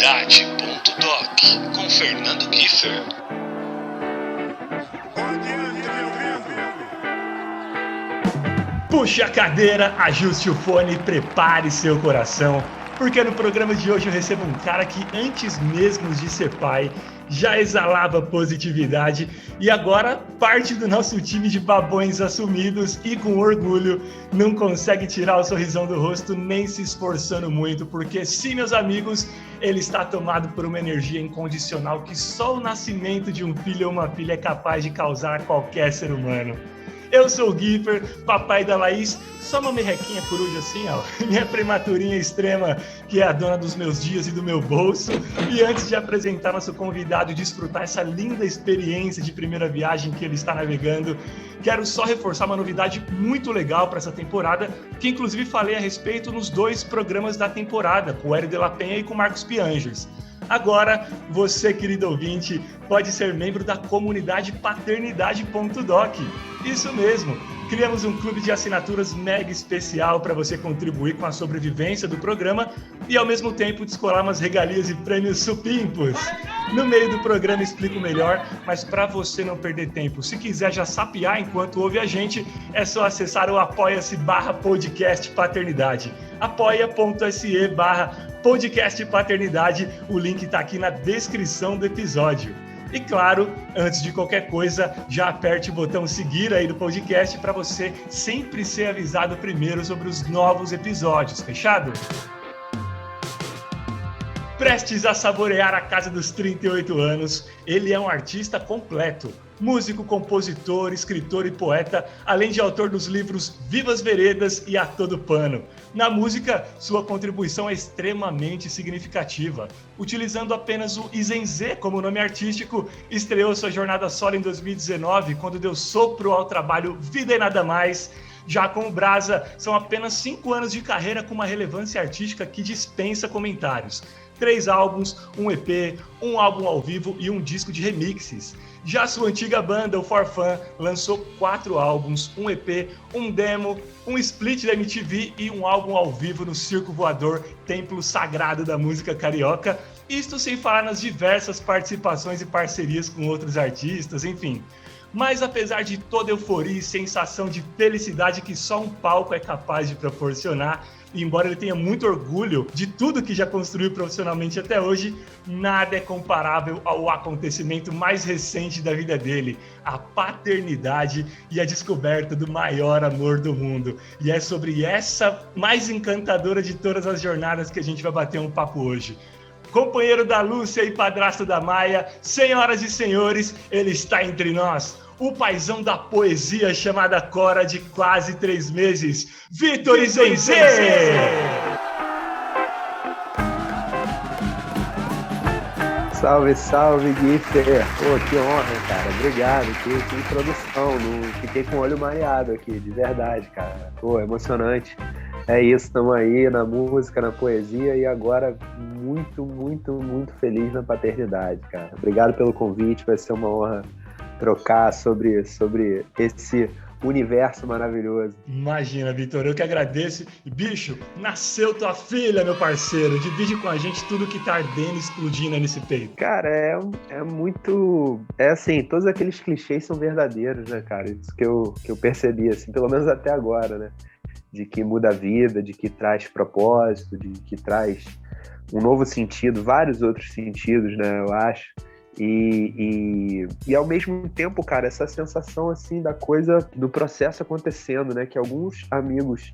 Paternidade.doc com Fernando Kiefer. Puxe a cadeira, ajuste o fone e prepare seu coração, porque no programa de hoje eu recebo um cara que antes mesmo de ser pai já exalava positividade e agora parte do nosso time de babões assumidos e com orgulho não consegue tirar o sorrisão do rosto nem se esforçando muito, porque sim, meus amigos, ele está tomado por uma energia incondicional que só o nascimento de um filho ou uma filha é capaz de causar a qualquer ser humano. Eu sou o Kiefer, papai da Laís, só uma merrequinha coruja assim, ó, minha prematurinha extrema, que é a dona dos meus dias e do meu bolso. E antes de apresentar nosso convidado e desfrutar essa linda experiência de primeira viagem que ele está navegando, quero só reforçar uma novidade muito legal para essa temporada, que inclusive falei a respeito nos 2 programas da temporada, com o Hélio de la Penha e com o Marcos Piangers. Agora, você, querido ouvinte, pode ser membro da comunidade Paternidade.doc. Isso mesmo, criamos um clube de assinaturas mega especial para você contribuir com a sobrevivência do programa e, ao mesmo tempo, descolar umas regalias e prêmios supimpos. No meio do programa explico melhor, mas para você não perder tempo, se quiser já sapear enquanto ouve a gente, é só acessar o apoia-se/podcast Paternidade. apoia.se/podcast Paternidade, o link está aqui na descrição do episódio. E claro, antes de qualquer coisa, já aperte o botão seguir aí do podcast para você sempre ser avisado primeiro sobre os novos episódios, fechado? Prestes a saborear a casa dos 38 anos, ele é um artista completo. Músico, compositor, escritor e poeta, além de autor dos livros Vivas Veredas e A Todo Pano. Na música, sua contribuição é extremamente significativa. Utilizando apenas o Izenze como nome artístico, estreou sua jornada solo em 2019, quando deu sopro ao trabalho Vida e Nada Mais. Já com o Brasa, são apenas 5 anos de carreira com uma relevância artística que dispensa comentários. 3 álbuns, um EP, um álbum ao vivo e um disco de remixes. Já sua antiga banda, o For Fun, lançou 4 álbuns, um EP, um demo, um split da MTV e um álbum ao vivo no Circo Voador, templo sagrado da música carioca. Isto sem falar nas diversas participações e parcerias com outros artistas, enfim. Mas apesar de toda euforia e sensação de felicidade que só um palco é capaz de proporcionar, e embora ele tenha muito orgulho de tudo que já construiu profissionalmente até hoje, nada é comparável ao acontecimento mais recente da vida dele, a paternidade e a descoberta do maior amor do mundo. E é sobre essa mais encantadora de todas as jornadas que a gente vai bater um papo hoje. Companheiro da Lúcia e padrasto da Maia, senhoras e senhores, ele está entre nós. O paizão da poesia chamada Cora de quase 3 meses, Vitor Izenze! Salve, salve, Kiefer! Pô, que honra, cara. Obrigado, que introdução. Não fiquei com o olho mareado aqui, de verdade, cara. Pô, emocionante. É isso, estamos aí na música, na poesia e agora muito, muito, muito feliz na paternidade, cara. Obrigado pelo convite, vai ser uma honra trocar sobre esse universo maravilhoso. Imagina, Vitor, eu que agradeço. E, bicho, nasceu tua filha, meu parceiro. Divide com a gente tudo que tá ardendo e explodindo nesse peito. Cara, é muito... É assim, todos aqueles clichês são verdadeiros, né, cara? Isso que eu percebi, assim, pelo menos até agora, né? De que muda a vida, de que traz propósito, de que traz um novo sentido, vários outros sentidos, né, eu acho. E ao mesmo tempo, cara, essa sensação assim da coisa, do processo acontecendo, né? Que alguns amigos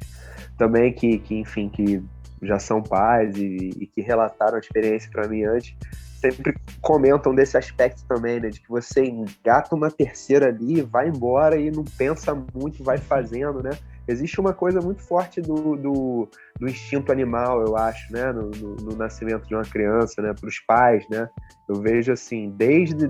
também que enfim, que já são pais e que relataram a experiência para mim antes, sempre comentam desse aspecto também, né? De que você engata uma terceira ali, vai embora e não pensa muito, vai fazendo, né? Existe uma coisa muito forte do instinto animal, eu acho, né? No nascimento de uma criança, né? Para os pais, né? Eu vejo assim, desde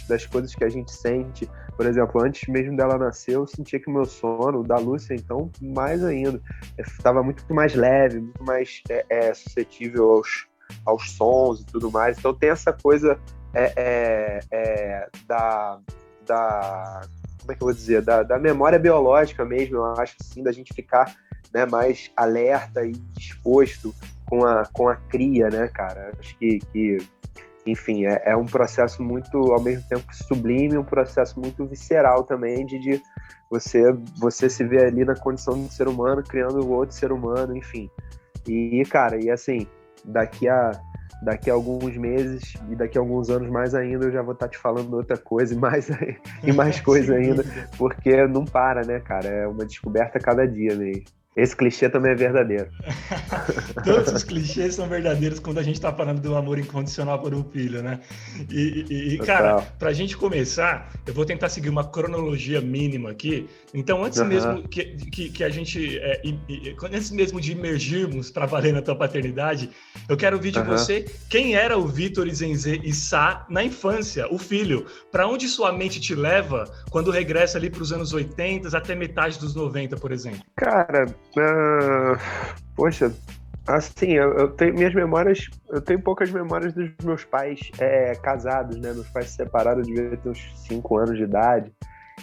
das coisas que a gente sente, por exemplo, antes mesmo dela nascer, eu sentia que o meu sono, o da Lúcia, então, mais ainda, estava muito mais leve, muito mais suscetível aos sons e tudo mais. Então tem essa coisa da como é que eu vou dizer, da memória biológica mesmo, eu acho assim, da gente ficar, né, mais alerta e disposto com a cria, né, cara? Acho que enfim, é um processo muito, ao mesmo tempo, sublime, um processo muito visceral também, de você se ver ali na condição de ser humano, criando o outro ser humano, enfim. E, cara, e assim, daqui a alguns meses e daqui a alguns anos mais ainda, eu já vou estar te falando outra coisa e mais coisa ainda, porque não para, né, cara? É uma descoberta a cada dia mesmo. Esse clichê também é verdadeiro. Todos os clichês são verdadeiros quando a gente está falando do amor incondicional por um filho, né? E cara, para a gente começar, eu vou tentar seguir uma cronologia mínima aqui. Então, antes mesmo que a gente... antes mesmo de emergirmos para valer na tua paternidade, eu quero ouvir de você quem era o Vitor Izenze Issá na infância, o filho. Para onde sua mente te leva quando regressa ali para os anos 80 até metade dos 90, por exemplo? Cara... poxa, assim, eu tenho minhas memórias, eu tenho poucas memórias dos meus pais casados, né? Meus pais se separaram, eu devia ter uns 5 anos de idade.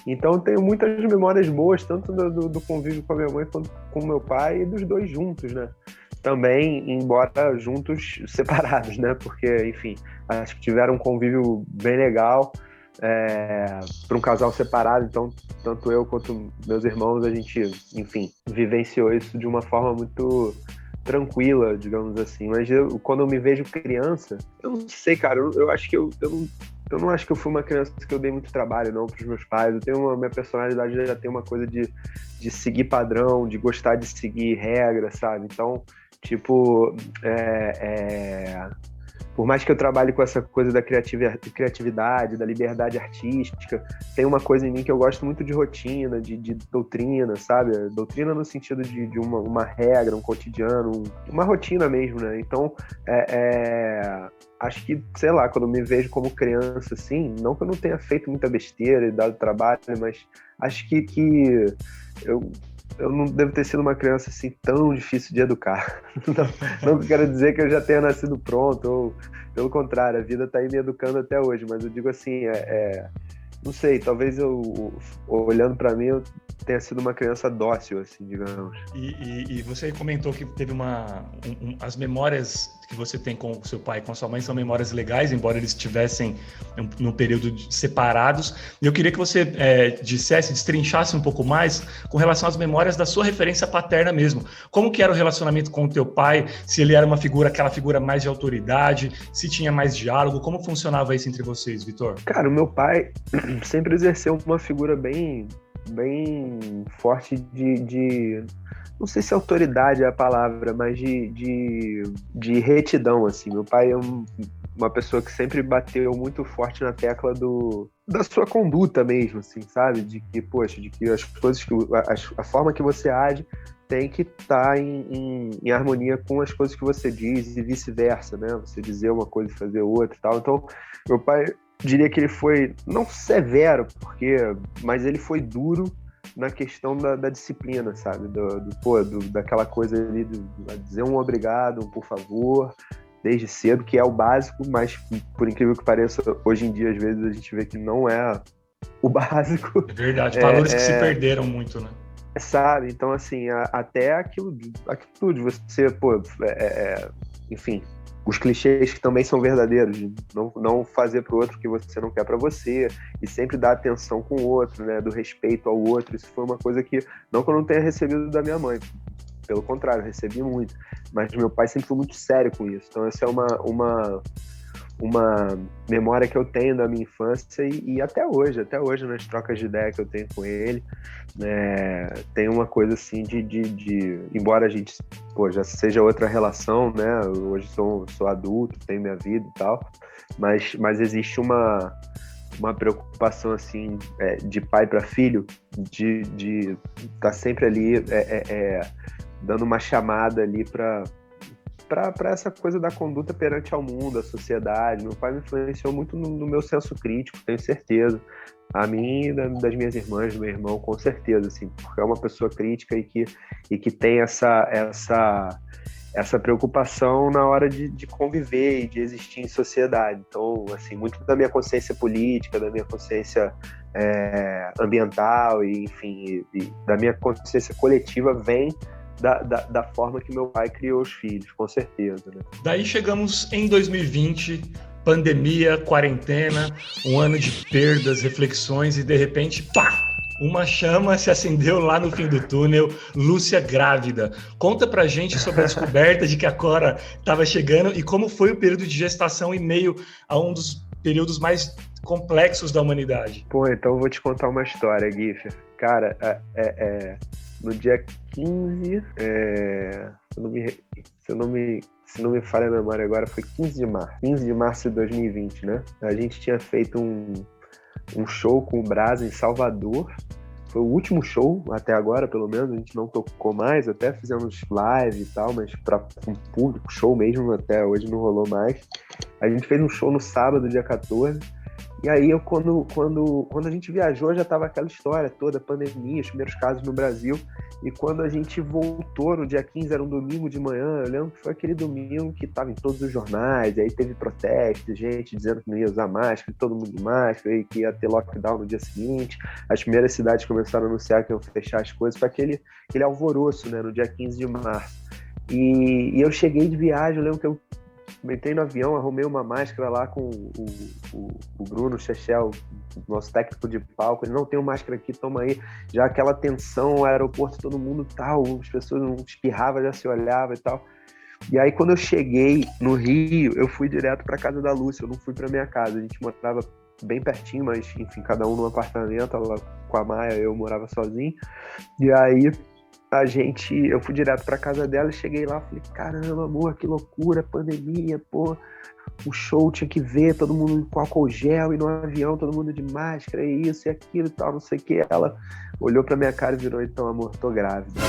Então eu tenho muitas memórias boas, tanto do convívio com a minha mãe quanto com o meu pai, e dos dois juntos, né? Também, embora juntos, separados, né? Porque, enfim, acho que tiveram um convívio bem legal. Para um casal separado, então tanto eu quanto meus irmãos, a gente, enfim, vivenciou isso de uma forma muito tranquila, digamos assim. Mas quando eu me vejo criança, eu não sei, cara, eu acho que eu não acho que eu fui uma criança que eu dei muito trabalho, não, para os meus pais. Minha personalidade já tem uma coisa de seguir padrão, de gostar de seguir regra, sabe? Então, tipo, por mais que eu trabalhe com essa coisa da criatividade, da liberdade artística, tem uma coisa em mim que eu gosto muito de rotina, de doutrina, sabe? Doutrina no sentido de uma regra, um cotidiano, uma rotina mesmo, né? Então, acho que, sei lá, quando eu me vejo como criança, assim, não que eu não tenha feito muita besteira e dado trabalho, mas acho que eu não devo ter sido uma criança assim tão difícil de educar. Não quero dizer que eu já tenha nascido pronto, ou pelo contrário, a vida está aí me educando até hoje, mas eu digo assim, não sei, talvez eu, olhando para mim, eu tenha sido uma criança dócil, assim, digamos. E você comentou que teve as memórias que você tem com o seu pai e com a sua mãe são memórias legais, embora eles estivessem num período separados. Eu queria que você destrinchasse um pouco mais com relação às memórias da sua referência paterna mesmo. Como que era o relacionamento com o teu pai? Se ele era aquela figura mais de autoridade, se tinha mais diálogo, como funcionava isso entre vocês, Vitor? Cara, o meu pai sempre exerceu uma figura bem forte de não sei se autoridade é a palavra, mas de retidão, assim. Meu pai é uma pessoa que sempre bateu muito forte na tecla da sua conduta mesmo, assim, sabe? De que as coisas, a forma que você age tem que estar em harmonia com as coisas que você diz e vice-versa, né? Você dizer uma coisa e fazer outra e tal. Então, meu pai, diria que ele foi, não severo, mas ele foi duro na questão da disciplina, sabe? Daquela coisa ali de dizer um obrigado, um por favor, desde cedo, que é o básico, mas por incrível que pareça, hoje em dia, às vezes, a gente vê que não é o básico. É verdade, valores que se perderam muito, né? Sabe? Então, assim, até aquilo de você, enfim, os clichês que também são verdadeiros, de não fazer pro outro o que você não quer para você, e sempre dar atenção com o outro, né, do respeito ao outro. Isso foi uma coisa que, não que eu não tenha recebido da minha mãe, pelo contrário, eu recebi muito, mas meu pai sempre foi muito sério com isso. Então essa é uma memória que eu tenho da minha infância e até hoje nas trocas de ideia que eu tenho com ele, tem uma coisa assim de embora a gente já seja outra relação, né? Hoje sou adulto, tenho minha vida e tal, mas existe uma preocupação assim de pai para filho, de estar sempre ali dando uma chamada ali para essa coisa da conduta perante ao mundo, a sociedade. Meu pai me influenciou muito no meu senso crítico, tenho certeza. A mim e das minhas irmãs, do meu irmão, com certeza, assim, porque é uma pessoa crítica e que tem essa preocupação na hora de conviver e de existir em sociedade. Então, assim, muito da minha consciência política, da minha consciência ambiental e, enfim, e da minha consciência coletiva vem da forma que meu pai criou os filhos, com certeza, né? Daí chegamos em 2020, pandemia, quarentena, um ano de perdas, reflexões e de repente, pá! Uma chama se acendeu lá no fim do túnel, Lúcia grávida. Conta pra gente sobre a descoberta de que a Cora estava chegando e como foi o período de gestação em meio a um dos períodos mais complexos da humanidade. Pô, então eu vou te contar uma história, Giffer. Cara, no dia 15, se não me falha a memória agora, foi 15 de março de 2020, né? A gente tinha feito um show com o Brasa em Salvador. Foi o último show até agora, pelo menos. A gente não tocou mais, até fizemos live e tal, mas para um público, show mesmo, até hoje não rolou mais. A gente fez um show no sábado, dia 14. E aí, quando a gente viajou, já tava aquela história toda, pandemia, os primeiros casos no Brasil. E quando a gente voltou, no dia 15, era um domingo de manhã, eu lembro que foi aquele domingo que tava em todos os jornais, e aí teve protesto, gente dizendo que não ia usar máscara, todo mundo de máscara, e que ia ter lockdown no dia seguinte. As primeiras cidades começaram a anunciar que iam fechar as coisas, foi aquele alvoroço, né, no dia 15 de março. E eu cheguei de viagem, eu lembro que eu entrei no avião, arrumei uma máscara lá com o Bruno Chechel, nosso técnico de palco. Ele: não, tem uma máscara aqui, toma aí. Já aquela tensão, o aeroporto, todo mundo tal, as pessoas não espirravam, já se olhavam e tal. E aí, quando eu cheguei no Rio, eu fui direto para casa da Lúcia, eu não fui para minha casa. A gente morava bem pertinho, mas enfim, cada um num apartamento. Ela com a Maia, eu morava sozinho. E aí eu fui direto pra casa dela e cheguei lá, falei: caramba, amor, que loucura, pandemia, pô, o show tinha que ver, todo mundo com álcool gel e no avião, todo mundo de máscara, e isso e aquilo e tal, não sei o que. Ela olhou pra minha cara e virou: então, amor, tô grávida.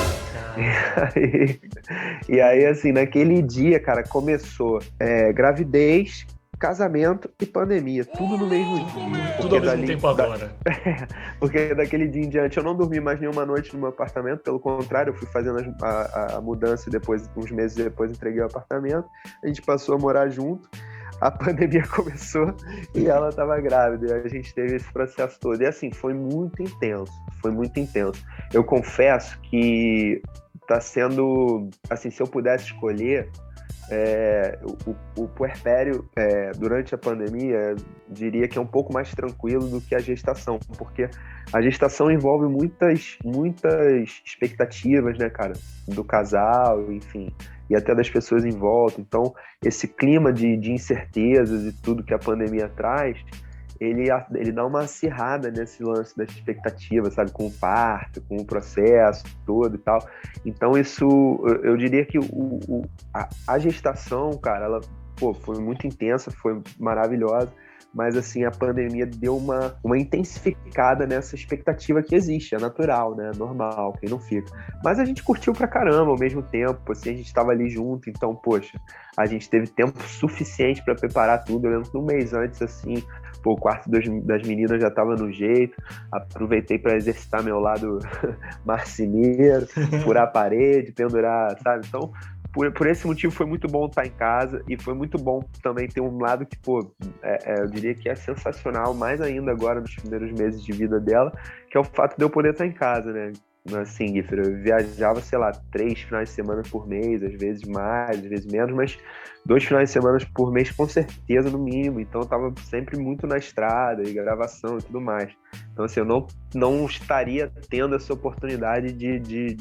E aí, assim, naquele dia, cara, começou gravidez, casamento e pandemia, tudo no mesmo dia. Tudo ao mesmo tempo agora. Porque daquele dia em diante eu não dormi mais nenhuma noite no meu apartamento, pelo contrário, eu fui fazendo a mudança e depois, uns meses depois, entreguei o apartamento, a gente passou a morar junto, a pandemia começou e ela estava grávida, e a gente teve esse processo todo. E assim, foi muito intenso. Eu confesso que tá sendo, assim, se eu pudesse escolher, o puerpério durante a pandemia, diria que é um pouco mais tranquilo do que a gestação, porque a gestação envolve muitas expectativas, né, cara, do casal, enfim, e até das pessoas em volta. Então, esse clima de incertezas e tudo que a pandemia traz, ele dá uma acirrada nesse lance da expectativa, sabe? Com o parto, com o processo todo e tal. Então, isso, eu diria que a gestação, cara, ela, pô, foi muito intensa, foi maravilhosa, mas, assim, a pandemia deu uma intensificada nessa expectativa que existe, é natural, né? É normal, quem não fica. Mas a gente curtiu pra caramba ao mesmo tempo, assim, a gente tava ali junto, então, poxa, a gente teve tempo suficiente pra preparar tudo. Eu lembro que um mês antes, assim, pô, o quarto das meninas já tava no jeito, aproveitei para exercitar meu lado marceneiro, furar a parede, pendurar, sabe? Então, por esse motivo foi muito bom estar em casa, e foi muito bom também ter um lado que, pô, eu diria que é sensacional, mais ainda agora nos primeiros meses de vida dela, que é o fato de eu poder estar em casa, né? Assim, Guifre, eu viajava, sei lá, 3 finais de semana por mês, às vezes mais, às vezes menos, mas 2 finais de semana por mês com certeza, no mínimo. Então eu tava sempre muito na estrada, e gravação e tudo mais. Então, assim, eu não estaria tendo essa oportunidade de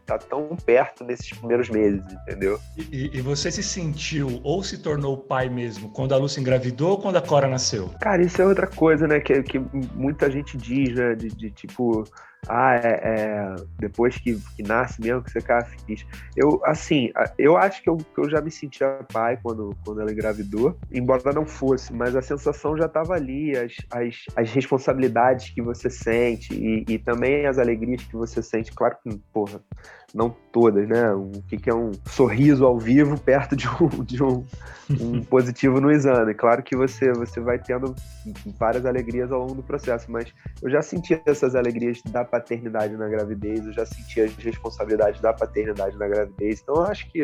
estar tão perto nesses primeiros meses, entendeu? E você se sentiu ou se tornou pai mesmo quando a Lúcia engravidou ou quando a Cora nasceu? Cara, isso é outra coisa, né, que muita gente diz, né, de tipo... depois que nasce mesmo que você fica feliz. Eu acho que eu já me sentia pai quando ela engravidou, embora não fosse, mas a sensação já estava ali, as responsabilidades que você sente e também as alegrias que você sente. Claro que, porra, não todas, né? O que é um sorriso ao vivo perto de um positivo no exame? Claro que você vai tendo várias alegrias ao longo do processo, mas eu já senti essas alegrias da paternidade na gravidez, eu já senti as responsabilidades da paternidade na gravidez, então eu acho que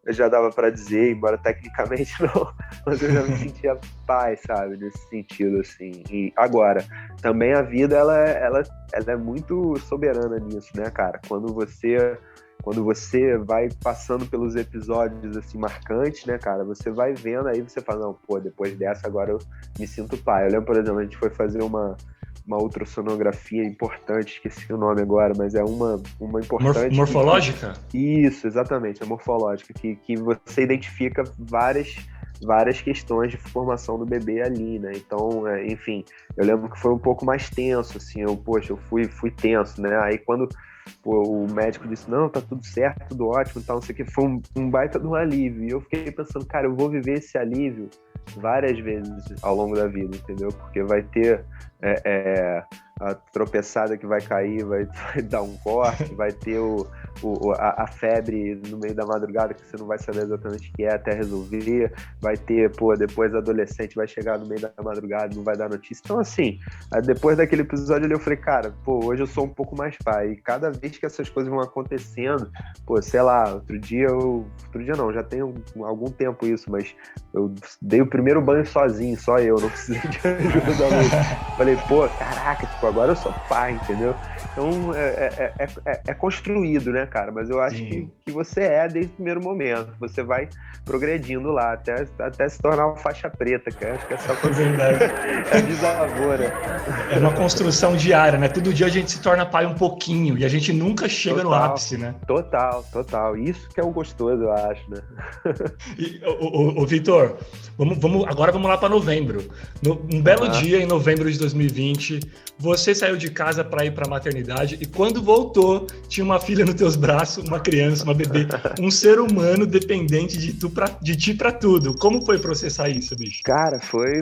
eu já dava para dizer, embora tecnicamente não, mas eu já me sentia pai, sabe, nesse sentido, assim. E agora, também a vida, ela é muito soberana nisso, né, cara? Quando você quando você vai passando pelos episódios, assim, marcantes, né, cara, você vai vendo, aí você fala, não, pô, depois dessa agora eu me sinto pai. Eu lembro, por exemplo, a gente foi fazer uma ultrassonografia importante, esqueci o nome agora, mas é uma importante... Morfológica? Isso, exatamente, a morfológica, que você identifica várias questões de formação do bebê ali, né? Então, enfim, eu lembro que foi um pouco mais tenso, assim, eu fui tenso, né? Aí quando o médico disse, não, tá tudo certo, tudo ótimo, tal, não sei o que, foi um baita de um alívio. E eu fiquei pensando, cara, eu vou viver esse alívio várias vezes ao longo da vida, entendeu? Porque vai ter a tropeçada que vai cair, vai dar um corte, vai ter a febre no meio da madrugada que você não vai saber exatamente o que é até resolver, vai ter, depois adolescente vai chegar no meio da madrugada, não vai dar notícia. Então, assim, depois daquele episódio ali eu falei, cara, hoje eu sou um pouco mais pai. E cada vez que essas coisas vão acontecendo, sei lá, outro dia não, já tem algum tempo isso, mas eu dei o primeiro banho sozinho, só eu, não precisei de ajuda da luz. Falei, caraca, agora eu sou pai, entendeu? Então, é construído, né, cara? Mas eu acho que você desde o primeiro momento. Você vai progredindo lá, até se tornar uma faixa preta, que eu acho que é só quando é bisavô, né? É uma construção diária, né? Todo dia a gente se torna pai um pouquinho e a gente nunca chega no ápice, né? Total. Isso que é o gostoso, eu acho, né? Ô Vitor, agora vamos lá para novembro. Um belo dia, em novembro de 2020, você saiu de casa para ir para a maternidade e quando voltou, tinha uma filha nos teus braços, uma criança, uma bebê, um ser humano dependente de ti para tudo. Como foi processar isso, bicho? Cara, foi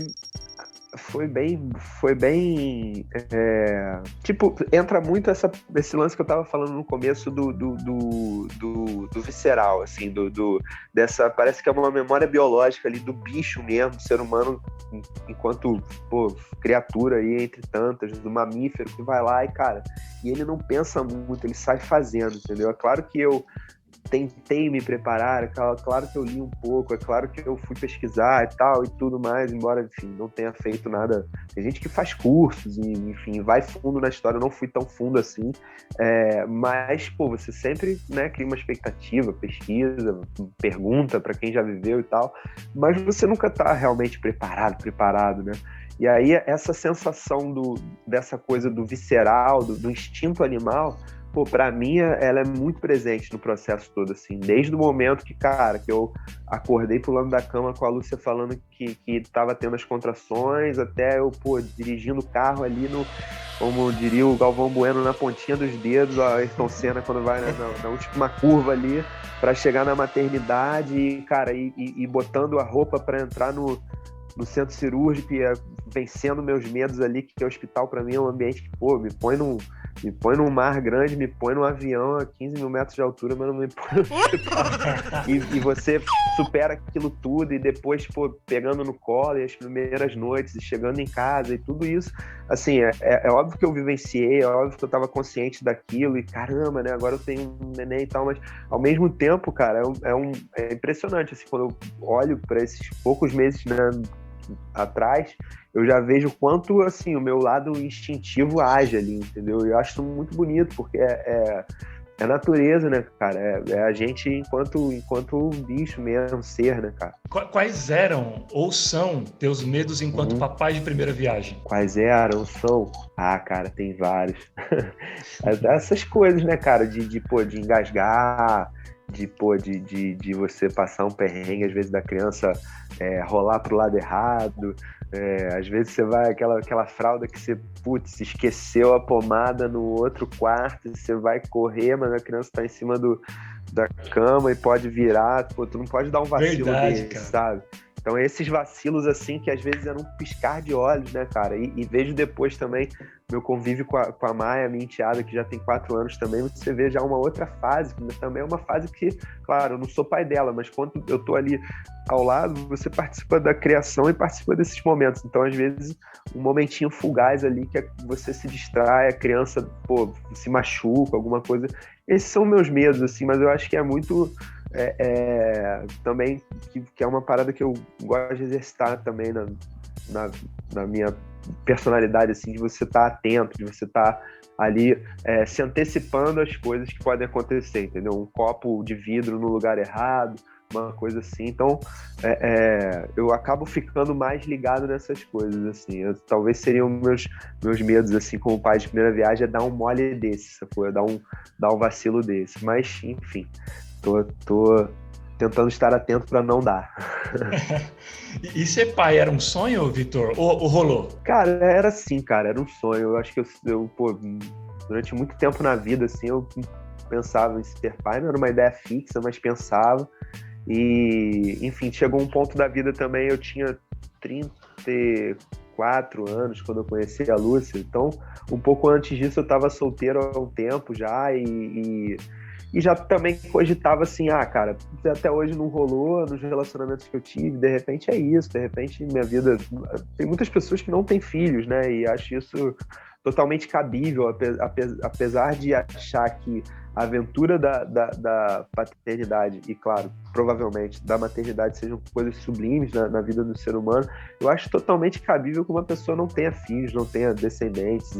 bem tipo, entra muito esse lance que eu tava falando no começo do visceral, assim, dessa, parece que é uma memória biológica ali do bicho mesmo, do ser humano enquanto, criatura aí entre tantas, do mamífero que vai lá e ele não pensa muito, ele sai fazendo, entendeu? É claro que eu tentei me preparar, é claro que eu li um pouco, é claro que eu fui pesquisar e tal e tudo mais, embora, enfim, não tenha feito nada. Tem gente que faz cursos e, enfim, vai fundo na história, eu não fui tão fundo assim, mas, você sempre, né, cria uma expectativa, pesquisa, pergunta para quem já viveu e tal, mas você nunca tá realmente preparado, né? E aí, essa sensação dessa coisa do visceral, do instinto animal, pra mim, ela é muito presente no processo todo, assim, desde o momento que eu acordei pulando da cama com a Lúcia falando que tava tendo as contrações, até eu, dirigindo o carro ali como diria o Galvão Bueno, na pontinha dos dedos, a Ayrton Senna quando vai na última curva ali, para chegar na maternidade, e botando a roupa para entrar no centro cirúrgico e vencendo meus medos ali, que o hospital para mim é um ambiente que, me põe num mar grande, me põe num avião a 15 mil metros de altura, mas não me põe no hospital. E você supera aquilo tudo e depois, pegando no colo e as primeiras noites e chegando em casa e tudo isso, assim, é óbvio que eu vivenciei, é óbvio que eu estava consciente daquilo e caramba, né, agora eu tenho um neném e tal, mas ao mesmo tempo, cara, é impressionante, assim, quando eu olho para esses poucos meses, né, atrás, eu já vejo o quanto, assim, o meu lado instintivo age ali, entendeu? Eu acho isso muito bonito, porque é natureza, né, cara? É a gente enquanto bicho mesmo, ser, né, cara? Quais eram ou são teus medos enquanto papai de primeira viagem? Quais eram, são? Cara, tem vários. Essas coisas, né, cara? De engasgar, de você passar um perrengue, às vezes, da criança rolar pro lado errado. Às vezes você vai, aquela fralda que você, esqueceu a pomada no outro quarto, e você vai correr, mas a criança tá em cima da cama e pode virar, tu não pode dar um vacilo desse, cara. Sabe? Então esses vacilos, assim, que às vezes eram um piscar de olhos, né, cara? E vejo depois também meu convívio com a Maia, minha enteada, que já tem 4 anos também, você vê já uma outra fase, que também é uma fase que, claro, eu não sou pai dela, mas quando eu tô ali ao lado, você participa da criação e participa desses momentos. Então, às vezes, um momentinho fugaz ali, que você se distrai, a criança, se machuca, alguma coisa. Esses são meus medos, assim, mas eu acho que é muito... também que é uma parada que eu gosto de exercitar também na minha personalidade, assim, de você estar atento, de você estar ali se antecipando às coisas que podem acontecer, entendeu? Um copo de vidro no lugar errado, uma coisa assim. Então, eu acabo ficando mais ligado nessas coisas, assim. Talvez seriam meus medos, assim, como pai de primeira viagem, é dar um mole desse, sacou? É dar um vacilo desse. Mas, enfim, tô tentando estar atento para não dar. E ser pai era um sonho, Vitor? Ou rolou? Cara, era assim, cara, era um sonho. Eu acho que pô, durante muito tempo na vida, assim, eu pensava em ser pai. Não era uma ideia fixa, mas pensava. E, enfim, chegou um ponto da vida também, eu tinha 34 anos quando eu conheci a Lúcia. Então, um pouco antes disso, eu estava solteiro há um tempo já e já também cogitava assim, cara, até hoje não rolou nos relacionamentos que eu tive, de repente é isso, de repente minha vida... Tem muitas pessoas que não têm filhos, né, e acho isso totalmente cabível, apesar de achar que a aventura da paternidade e, claro, provavelmente da maternidade sejam coisas sublimes na vida do ser humano, eu acho totalmente cabível que uma pessoa não tenha filhos, não tenha descendentes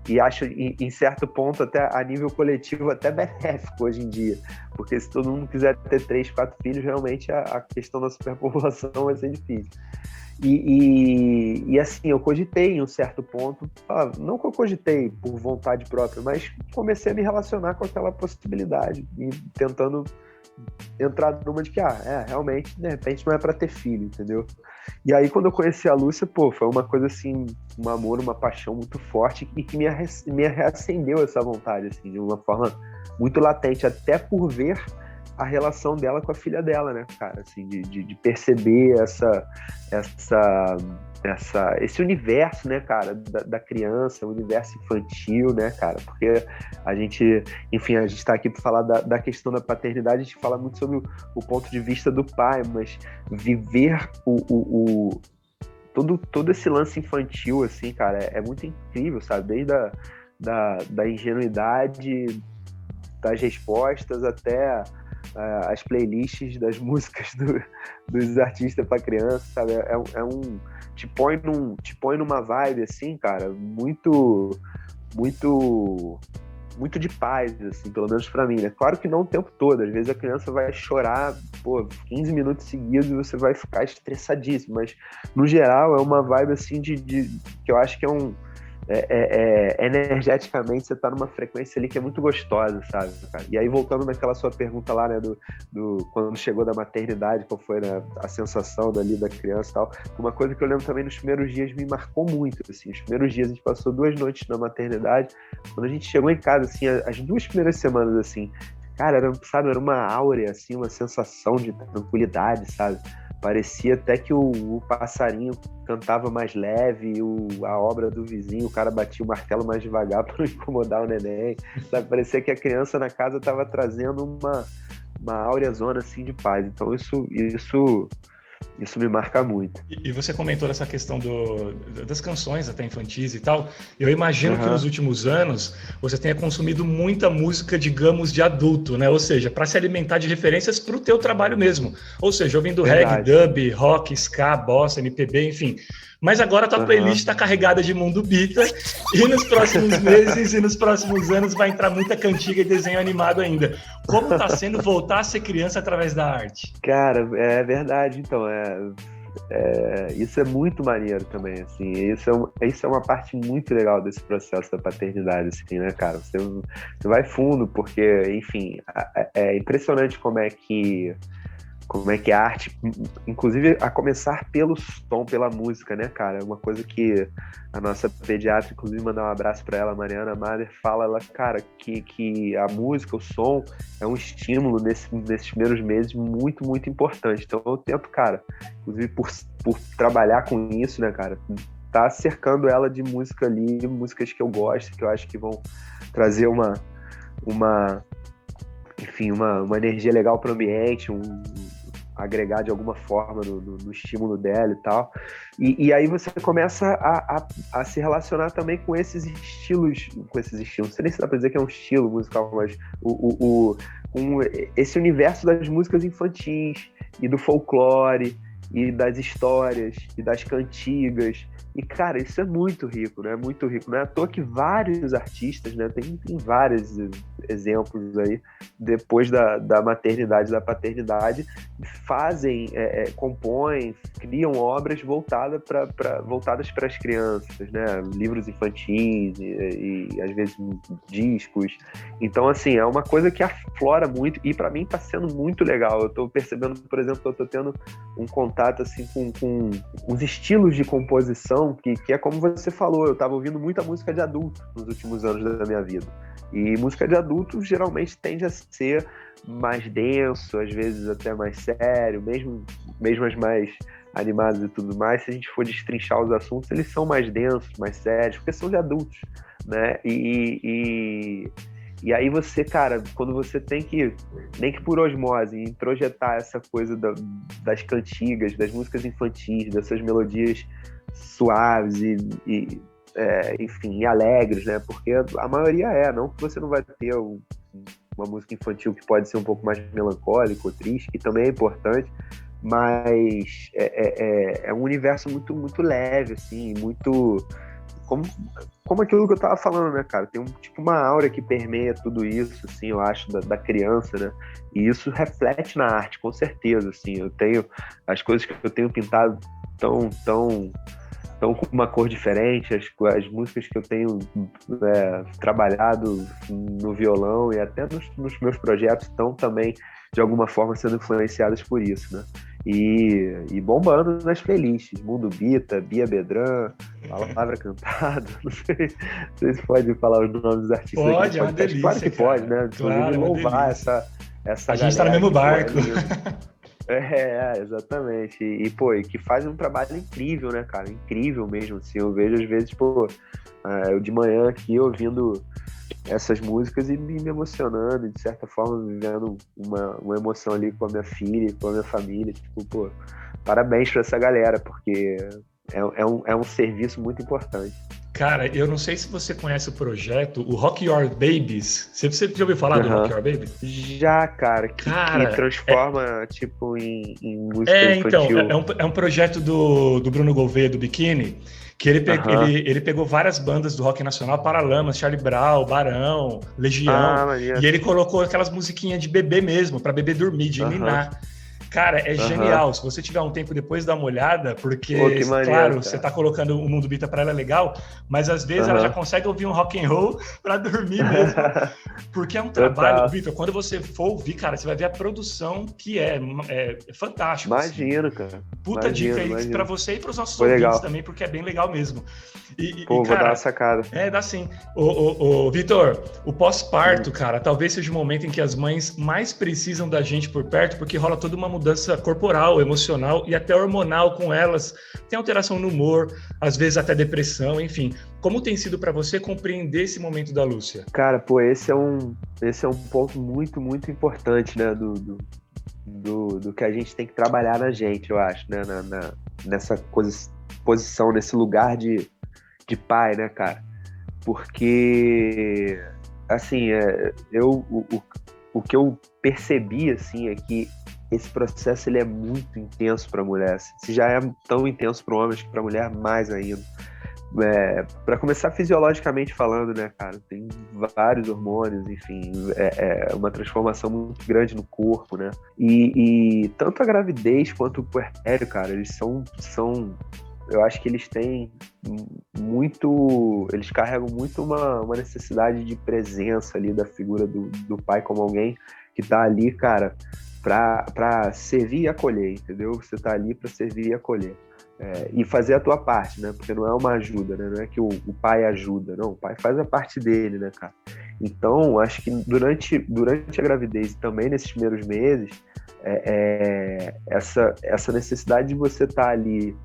e acho, em certo ponto, até a nível coletivo, até benéfico hoje em dia, porque se todo mundo quiser ter 3, 4 filhos, realmente a questão da superpopulação vai ser difícil. E assim, eu cogitei em um certo ponto, não que eu cogitei por vontade própria, mas comecei a me relacionar com aquela possibilidade e tentando entrar numa de que, realmente, de repente não é para ter filho, entendeu? E aí, quando eu conheci a Lúcia, foi uma coisa assim, um amor, uma paixão muito forte e que me reacendeu essa vontade, assim, de uma forma muito latente, até por ver a relação dela com a filha dela, né, cara, assim, de perceber esse universo, né, cara, da criança, o universo infantil, né, cara, porque a gente tá aqui para falar da questão da paternidade, a gente fala muito sobre o ponto de vista do pai, mas viver todo esse lance infantil, assim, cara, é muito incrível, sabe, desde da ingenuidade das respostas até as playlists das músicas dos artistas para criança, sabe? Te põe numa vibe assim, cara, muito de paz, assim, pelo menos para mim, né? Claro que não o tempo todo, às vezes a criança vai chorar, 15 minutos seguidos e você vai ficar estressadíssimo, mas no geral é uma vibe assim que eu acho que energeticamente você tá numa frequência ali que é muito gostosa, sabe, cara? E aí, voltando naquela sua pergunta lá, né, do quando chegou da maternidade, qual foi, né, a sensação dali da criança e tal, uma coisa que eu lembro também nos primeiros dias me marcou muito, assim, os primeiros dias a gente passou 2 noites na maternidade, quando a gente chegou em casa, assim, as 2 primeiras semanas, assim, cara, era uma áurea, assim, uma sensação de tranquilidade, sabe? Parecia até que o passarinho cantava mais leve, a obra do vizinho, o cara batia o martelo mais devagar para não incomodar o neném, sabe? Parecia que a criança na casa estava trazendo uma áurea zona assim, de paz. Então isso me marca muito. E você comentou essa questão das canções até infantis e tal. Eu imagino que nos últimos anos você tenha consumido muita música, digamos, de adulto, né? Ou seja, para se alimentar de referências para o teu trabalho mesmo. Ou seja, ouvindo reggae, dub, rock, ska, bossa, MPB, enfim. Mas agora a tua playlist está carregada de Mundo Bita e nos próximos meses e nos próximos anos vai entrar muita cantiga e desenho animado ainda. Como está sendo voltar a ser criança através da arte? Cara, é verdade, então, isso é muito maneiro também, assim, isso é uma parte muito legal desse processo da paternidade, assim, né, cara, você vai fundo, porque, enfim, é impressionante como é que a arte, inclusive a começar pelo som, pela música, né, cara? É uma coisa que a nossa pediatra, inclusive, mandar um abraço para ela, Mariana Mader, ela, cara, que a música, o som, é um estímulo nesses primeiros meses muito, muito importante. Então eu tento, cara, inclusive por trabalhar com isso, né, cara, tá cercando ela de música ali, músicas que eu gosto, que eu acho que vão trazer uma energia legal para o ambiente, agregar de alguma forma no estímulo dela e tal. E aí você começa a se relacionar também com esses estilos, não sei nem se dá pra dizer que é um estilo musical, mas com esse universo das músicas infantis e do folclore e das histórias, e das cantigas. E, cara, isso é muito rico, né? Muito rico. Não é à toa que vários artistas, né? Tem vários exemplos aí, depois da maternidade, da paternidade, fazem, compõem, criam obras voltadas para as crianças, né? Livros infantis e às vezes discos. Então, assim, é uma coisa que aflora muito e para mim está sendo muito legal. Eu estou percebendo, por exemplo, que eu estou tendo um contato assim com os estilos de composição que é como você falou, eu estava ouvindo muita música de adulto nos últimos anos da minha vida. E música de adulto geralmente tende a ser mais denso, às vezes até mais sério, mesmo as mais animadas e tudo mais. Se a gente for destrinchar os assuntos, eles são mais densos, mais sérios, porque são de adultos, né? E aí você, cara, quando você tem que, nem que por osmose, introjetar essa coisa das cantigas, das músicas infantis, dessas melodias suaves enfim, alegres, né? Porque a maioria não que você não vai ter uma música infantil que pode ser um pouco mais melancólica ou triste, que também é importante, mas é um universo muito, muito leve, assim, muito... Como aquilo que eu tava falando, né, cara? Tem uma aura que permeia tudo isso, assim, eu acho, da criança, né? E isso reflete na arte, com certeza, assim. Eu tenho... As coisas que eu tenho pintado tão com uma cor diferente, as músicas que eu tenho trabalhado no violão e até nos meus projetos estão também, de alguma forma, sendo influenciadas por isso, né? E bombando nas playlists, Mundo Bita, Bia Bedran, Palavra Cantada, não sei se pode falar os nomes dos artistas. Pode, é uma delícia, claro que cara. pode, né? Claro, louvar essa a gente tá no mesmo barco. Exatamente. E que fazem um trabalho incrível, né, cara? Incrível mesmo, assim. Eu vejo, às vezes, eu de manhã aqui ouvindo essas músicas e me emocionando, e de certa forma, vivendo uma emoção ali com a minha filha, com a minha família. Parabéns pra essa galera, porque é um serviço muito importante. Cara, eu não sei se você conhece o projeto, o Rock Your Babies. Você já ouviu falar do Rock Your Babies? Já, cara, que transforma, em música infantil. Então, é um projeto do Bruno Gouveia, do Biquíni, que ele pegou várias bandas do rock nacional, Paralamas, Charlie Brown, Barão, Legião, e ele colocou aquelas musiquinhas de bebê mesmo, para bebê dormir, de ninar. Cara, é genial. Se você tiver um tempo depois, dá uma olhada, porque, claro, você tá colocando o Mundo Bita pra ela, é legal, mas às vezes ela já consegue ouvir um rock and roll pra dormir mesmo, porque é um trabalho, Vitor, quando você for ouvir, cara, você vai ver a produção que é fantástico. Imagino, assim. cara. Puta dica aí pra você e pros nossos ouvintes também, porque é bem legal mesmo. Vou dar uma sacada. Dá sim. Vitor, o pós-parto, cara, talvez seja o momento em que as mães mais precisam da gente por perto, porque rola toda uma mudança corporal, emocional e até hormonal com elas. Tem alteração no humor, às vezes até depressão, enfim. Como tem sido para você compreender esse momento da Lúcia? Cara, esse é um ponto muito, muito importante, né, do que a gente tem que trabalhar na gente, eu acho, né, nessa posição, nesse lugar de pai, né, cara? Porque, assim, o que eu percebi, assim, é que esse processo ele é muito intenso para a mulher. Se já é tão intenso para o homem, acho que para a mulher mais ainda. Para começar fisiologicamente falando, né, cara, tem vários hormônios, enfim, é uma transformação muito grande no corpo, né? E tanto a gravidez quanto o puerpério, cara, eles são eu acho que eles têm eles carregam muito uma necessidade de presença ali da figura do pai como alguém que tá ali, cara, para servir e acolher, entendeu? Você tá ali para servir e acolher. E fazer a tua parte, né? Porque não é uma ajuda, né? Não é que o pai ajuda, não. O pai faz a parte dele, né, cara? Então, acho que durante a gravidez e também nesses primeiros meses, essa necessidade de você estar ali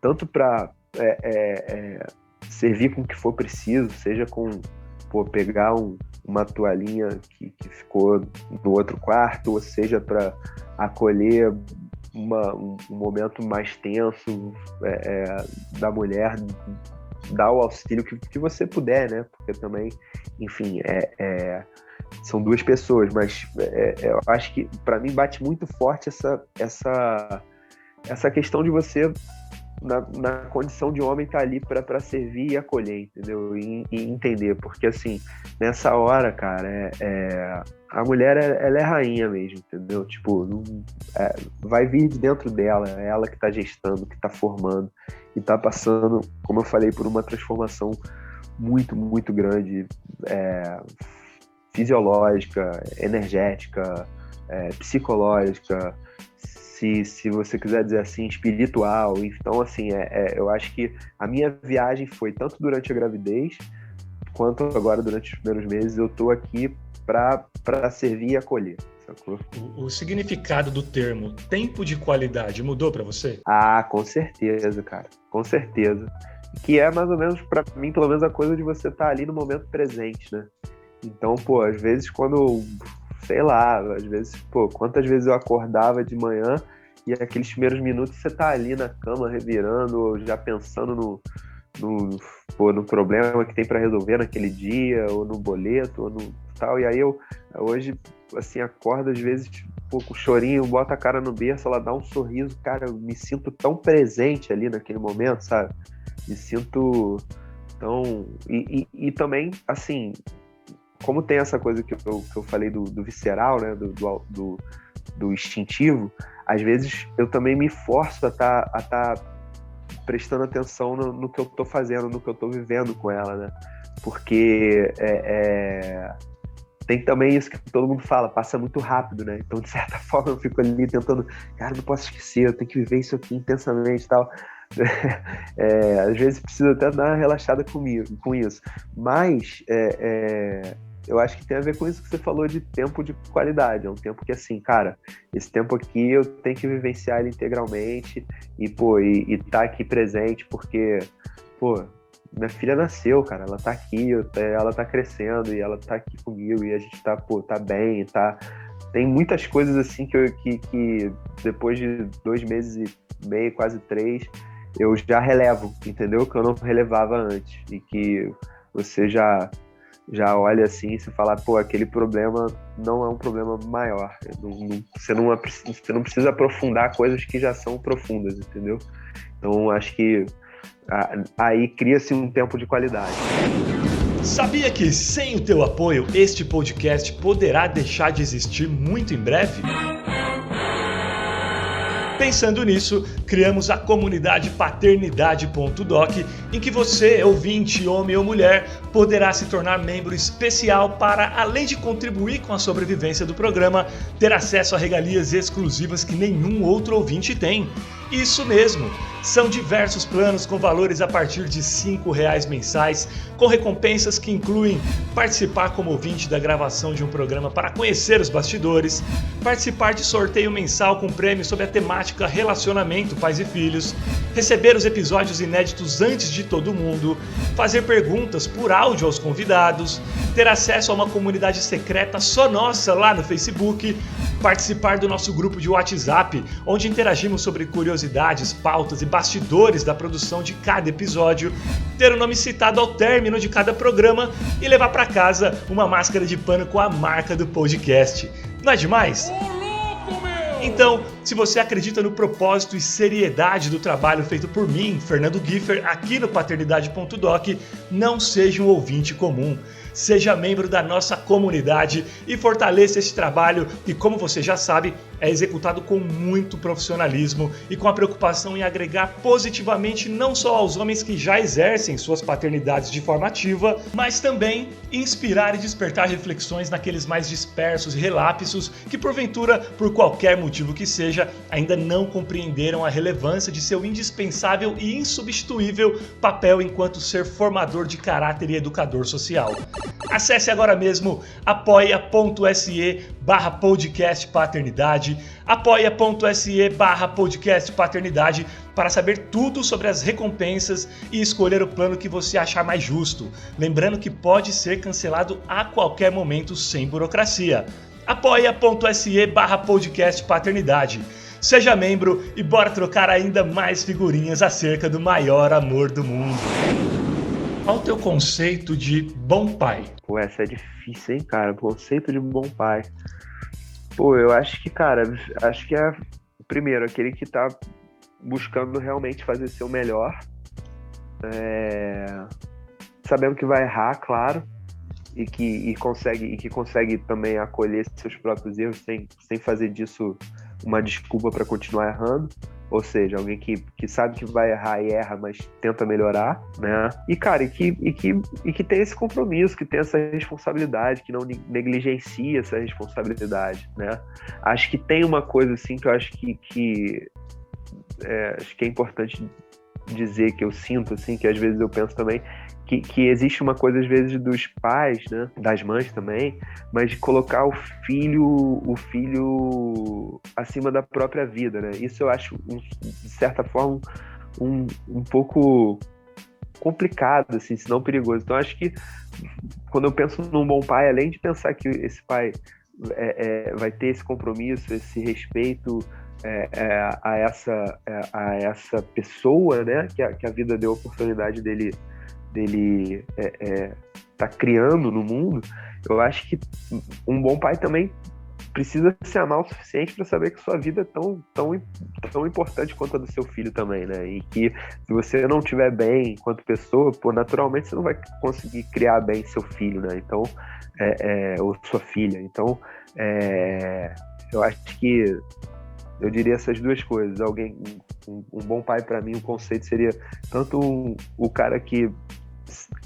tanto para servir com o que for preciso, seja com pegar uma toalhinha que ficou no outro quarto, ou seja, para acolher um momento mais tenso da mulher, dar o auxílio que você puder, né? Porque também, enfim, são duas pessoas, mas eu acho que para mim bate muito forte essa questão de você, na condição de homem, tá ali para servir e acolher, entendeu? E entender, porque assim, nessa hora, cara, a mulher, ela é rainha mesmo, entendeu? Tipo, vai vir de dentro dela, é ela que tá gestando, que tá formando e tá passando, como eu falei, por uma transformação muito, muito grande, fisiológica, energética, psicológica, se você quiser dizer assim, espiritual. Então, assim, eu acho que a minha viagem foi tanto durante a gravidez, quanto agora durante os primeiros meses. Eu tô aqui para servir e acolher, sacou? O significado do termo tempo de qualidade mudou para você? Ah, com certeza, cara, com certeza. Que é mais ou menos, para mim, pelo menos, a coisa de você estar ali no momento presente, né? Então, pô, às vezes quando... sei lá, às vezes, quantas vezes eu acordava de manhã e aqueles primeiros minutos você tá ali na cama revirando, ou já pensando no problema que tem para resolver naquele dia, ou no boleto, ou no tal. E aí eu, hoje, assim, acordo às vezes, com um chorinho, boto a cara no berço, ela dá um sorriso, cara, eu me sinto tão presente ali naquele momento, sabe? Me sinto tão... E também, assim... como tem essa coisa que eu falei do visceral, né, do instintivo, às vezes eu também me forço a tá prestando atenção no que eu tô fazendo, no que eu tô vivendo com ela, né? Porque tem também isso que todo mundo fala, passa muito rápido, né? Então, de certa forma, eu fico ali tentando, cara, não posso esquecer, eu tenho que viver isso aqui intensamente e tal. Às vezes precisa até dar uma relaxada com isso. Mas eu acho que tem a ver com isso que você falou de tempo de qualidade. É um tempo que, assim, cara, esse tempo aqui eu tenho que vivenciar ele integralmente e tá aqui presente, porque, minha filha nasceu, cara, ela tá aqui, ela tá crescendo e ela tá aqui comigo e a gente tá bem, tá... Tem muitas coisas, assim, que depois de 2 meses e meio, quase 3, eu já relevo, entendeu? Que eu não relevava antes e que você já olha assim e você fala, aquele problema não é um problema maior. Você não precisa aprofundar coisas que já são profundas, entendeu? Então, acho que aí cria-se um tempo de qualidade. Sabia que sem o teu apoio, este podcast poderá deixar de existir muito em breve? Pensando nisso, criamos a comunidade paternidade.doc, em que você, ouvinte, homem ou mulher, poderá se tornar membro especial para, além de contribuir com a sobrevivência do programa, ter acesso a regalias exclusivas que nenhum outro ouvinte tem. Isso mesmo! São diversos planos com valores a partir de R$5 mensais, com recompensas que incluem participar como ouvinte da gravação de um programa para conhecer os bastidores, participar de sorteio mensal com prêmio sobre a temática relacionamento pais e filhos, receber os episódios inéditos antes de todo mundo, fazer perguntas por áudio aos convidados, ter acesso a uma comunidade secreta só nossa lá no Facebook, participar do nosso grupo de WhatsApp, onde interagimos sobre curiosidades, pautas e bastidores da produção de cada episódio, ter o nome citado ao término de cada programa e levar para casa uma máscara de pano com a marca do podcast. Não é demais? Então, se você acredita no propósito e seriedade do trabalho feito por mim, Fernando Giffer, aqui no Paternidade.doc, não seja um ouvinte comum. Seja membro da nossa comunidade e fortaleça esse trabalho que, como você já sabe, é executado com muito profissionalismo e com a preocupação em agregar positivamente não só aos homens que já exercem suas paternidades de forma ativa, mas também inspirar e despertar reflexões naqueles mais dispersos e relapsos que, porventura, por qualquer motivo que seja, ainda não compreenderam a relevância de seu indispensável e insubstituível papel enquanto ser formador de caráter e educador social. Acesse agora mesmo apoia.se/podcast paternidade, apoia.se/podcast paternidade para saber tudo sobre as recompensas e escolher o plano que você achar mais justo. Lembrando que pode ser cancelado a qualquer momento sem burocracia. apoia.se/podcast paternidade. Seja membro e bora trocar ainda mais figurinhas acerca do maior amor do mundo. Qual o teu conceito de bom pai? Essa é difícil, hein, cara? Conceito de bom pai. Eu acho que, cara, é primeiro, aquele que tá buscando realmente fazer seu melhor, sabendo que vai errar, claro, e que consegue também acolher seus próprios erros sem fazer disso uma desculpa para continuar errando. Ou seja, alguém que sabe que vai errar e erra, mas tenta melhorar, né? E, cara, que tem esse compromisso, que tem essa responsabilidade, que não negligencia essa responsabilidade, né? Acho que tem uma coisa, assim, que eu acho que é importante dizer, que eu sinto, assim, que às vezes eu penso também, que existe uma coisa, às vezes, dos pais, né, das mães também, mas de colocar o filho acima da própria vida, né? Isso eu acho, de certa forma, um pouco complicado, assim, se não perigoso. Então, acho que quando eu penso num bom pai, além de pensar que esse pai vai ter esse compromisso, esse respeito a essa pessoa, né, que a vida deu a oportunidade dele tá criando no mundo, eu acho que um bom pai também precisa se amar o suficiente para saber que sua vida é tão importante quanto a do seu filho também, né? E que se você não estiver bem enquanto pessoa, pô, naturalmente você não vai conseguir criar bem seu filho, né? Então, ou sua filha. Então, eu acho que eu diria essas duas coisas. Um bom pai, para mim, o conceito seria tanto o cara que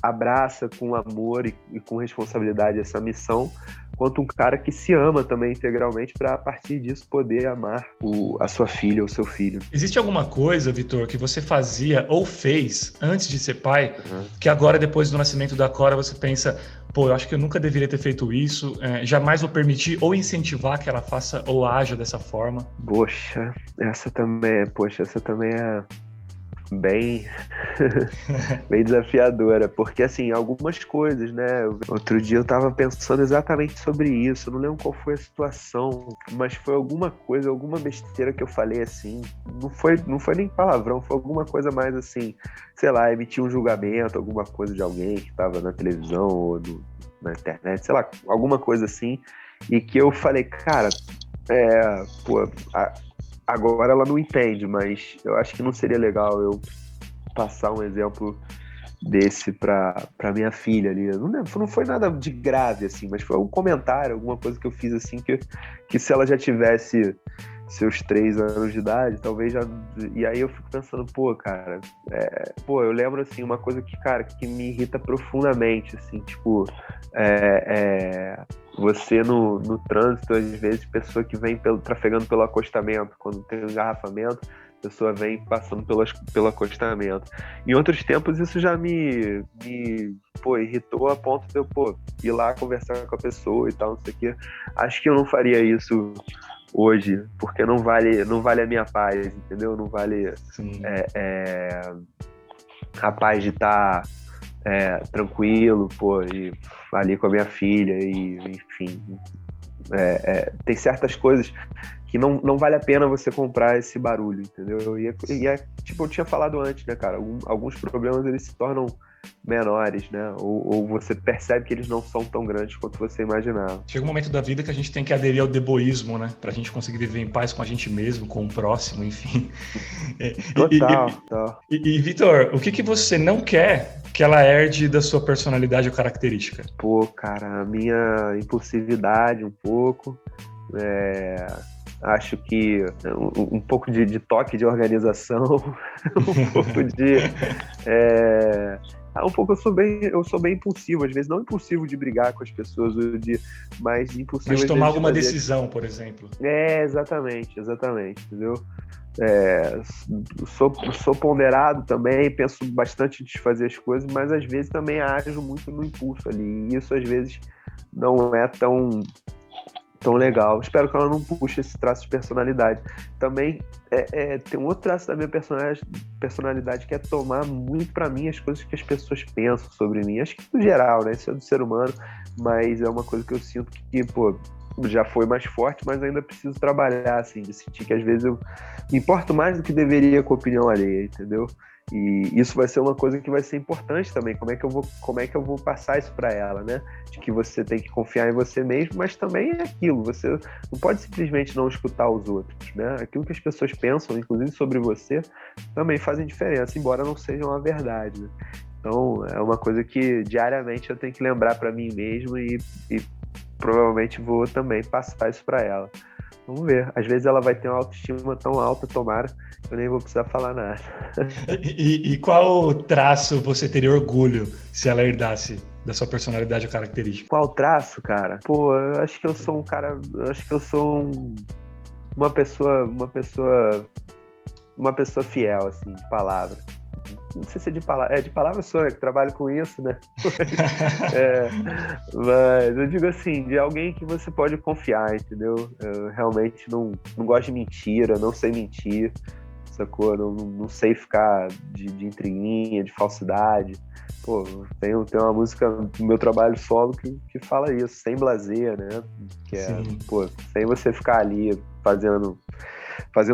abraça com amor e com responsabilidade essa missão, quanto um cara que se ama também integralmente para, a partir disso, poder amar a sua filha ou seu filho. Existe alguma coisa, Vitor, que você fazia ou fez antes de ser pai, que agora, depois do nascimento da Cora, você pensa, pô, eu acho que eu nunca deveria ter feito isso, jamais vou permitir ou incentivar que ela faça ou haja dessa forma? Poxa, essa também é bem desafiadora, porque assim, algumas coisas, né? Outro dia eu tava pensando exatamente sobre isso, eu não lembro qual foi a situação, mas foi alguma besteira que eu falei assim, não foi nem palavrão, foi alguma coisa mais assim, sei lá, emitir um julgamento, alguma coisa de alguém que tava na televisão ou na internet, sei lá, alguma coisa assim, e que eu falei, cara, agora ela não entende, mas eu acho que não seria legal eu passar um exemplo desse pra minha filha ali. Não foi nada de grave, assim, mas foi um comentário, alguma coisa que eu fiz assim, que se ela já tivesse seus 3 anos de idade, talvez já... E aí eu fico pensando, pô, cara, eu lembro, assim, uma coisa que me irrita profundamente, assim, tipo, você no trânsito, às vezes, pessoa que vem trafegando pelo acostamento, quando tem um engarrafamento, a pessoa vem passando pelo acostamento. Em outros tempos, isso já me irritou a ponto de eu, ir lá conversar com a pessoa e tal, não sei o quê. Acho que eu não faria isso hoje, porque não vale a minha paz, entendeu? Não vale a paz de estar tranquilo, e ali com a minha filha, e enfim, tem certas coisas que não vale a pena você comprar esse barulho, entendeu? E tipo, eu tinha falado antes, né, cara, alguns problemas eles se tornam menores, né? Ou você percebe que eles não são tão grandes quanto você imaginava. Chega um momento da vida que a gente tem que aderir ao deboísmo, né? Pra gente conseguir viver em paz com a gente mesmo, com o próximo, enfim. Total. E Vitor, o que você não quer que ela herde da sua personalidade ou característica? Pô, cara, a minha impulsividade um pouco, acho que um pouco de toque de organização, um pouco de... um pouco eu sou bem impulsivo, às vezes não impulsivo de brigar com as pessoas, mas impulsivo de tomar alguma decisão, por exemplo. Exatamente, entendeu? Sou ponderado também, penso bastante antes de fazer as coisas, mas às vezes também ajo muito no impulso ali, e isso às vezes não é tão legal. Espero que ela não puxe esse traço de personalidade. Também tem um outro traço da minha personalidade que é tomar muito pra mim as coisas que as pessoas pensam sobre mim. Acho que no geral, né? Isso é do ser humano, mas é uma coisa que eu sinto que, já foi mais forte, mas ainda preciso trabalhar, assim, de sentir que às vezes eu me importo mais do que deveria com a opinião alheia, entendeu? E isso vai ser uma coisa que vai ser importante também. Como é que eu vou passar isso para ela, né? De que você tem que confiar em você mesmo, mas também é aquilo. Você não pode simplesmente não escutar os outros, né? Aquilo que as pessoas pensam, inclusive sobre você, também fazem diferença, embora não seja uma verdade, né? Então, é uma coisa que diariamente eu tenho que lembrar para mim mesmo e provavelmente vou também passar isso para ela. Vamos ver. Às vezes ela vai ter uma autoestima tão alta, tomara, que eu nem vou precisar falar nada. E qual traço você teria orgulho se ela herdasse da sua personalidade ou característica? Qual traço, cara? Pô, eu acho que eu sou um cara... Eu acho que eu sou uma pessoa fiel, assim, de palavra. Não sei se é de palavra. De palavra sou, né? Que trabalho com isso, né? Mas eu digo assim, de alguém que você pode confiar, entendeu? Eu realmente não gosto de mentira, não sei mentir, sacou? Não sei ficar de intriguinha, de falsidade. Pô, tem uma música no meu trabalho solo que fala isso, sem blazer, né? Que é, pô, sem você ficar ali fazendo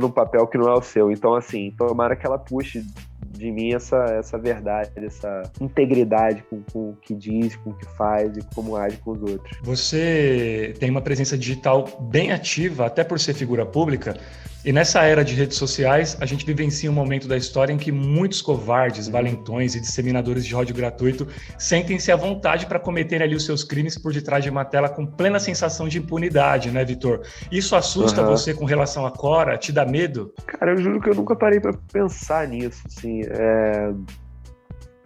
um papel que não é o seu. Então, assim, tomara que ela puxe de mim essa verdade, essa integridade com o que diz, com o que faz e como age com os outros. Você tem uma presença digital bem ativa, até por ser figura pública, e nessa era de redes sociais, a gente vivencia um momento da história em que muitos covardes, valentões e disseminadores de ódio gratuito sentem-se à vontade para cometer ali os seus crimes por detrás de uma tela com plena sensação de impunidade, né, Vitor? Isso assusta você com relação à Quora? Te dá medo? Cara, eu juro que eu nunca parei para pensar nisso, assim,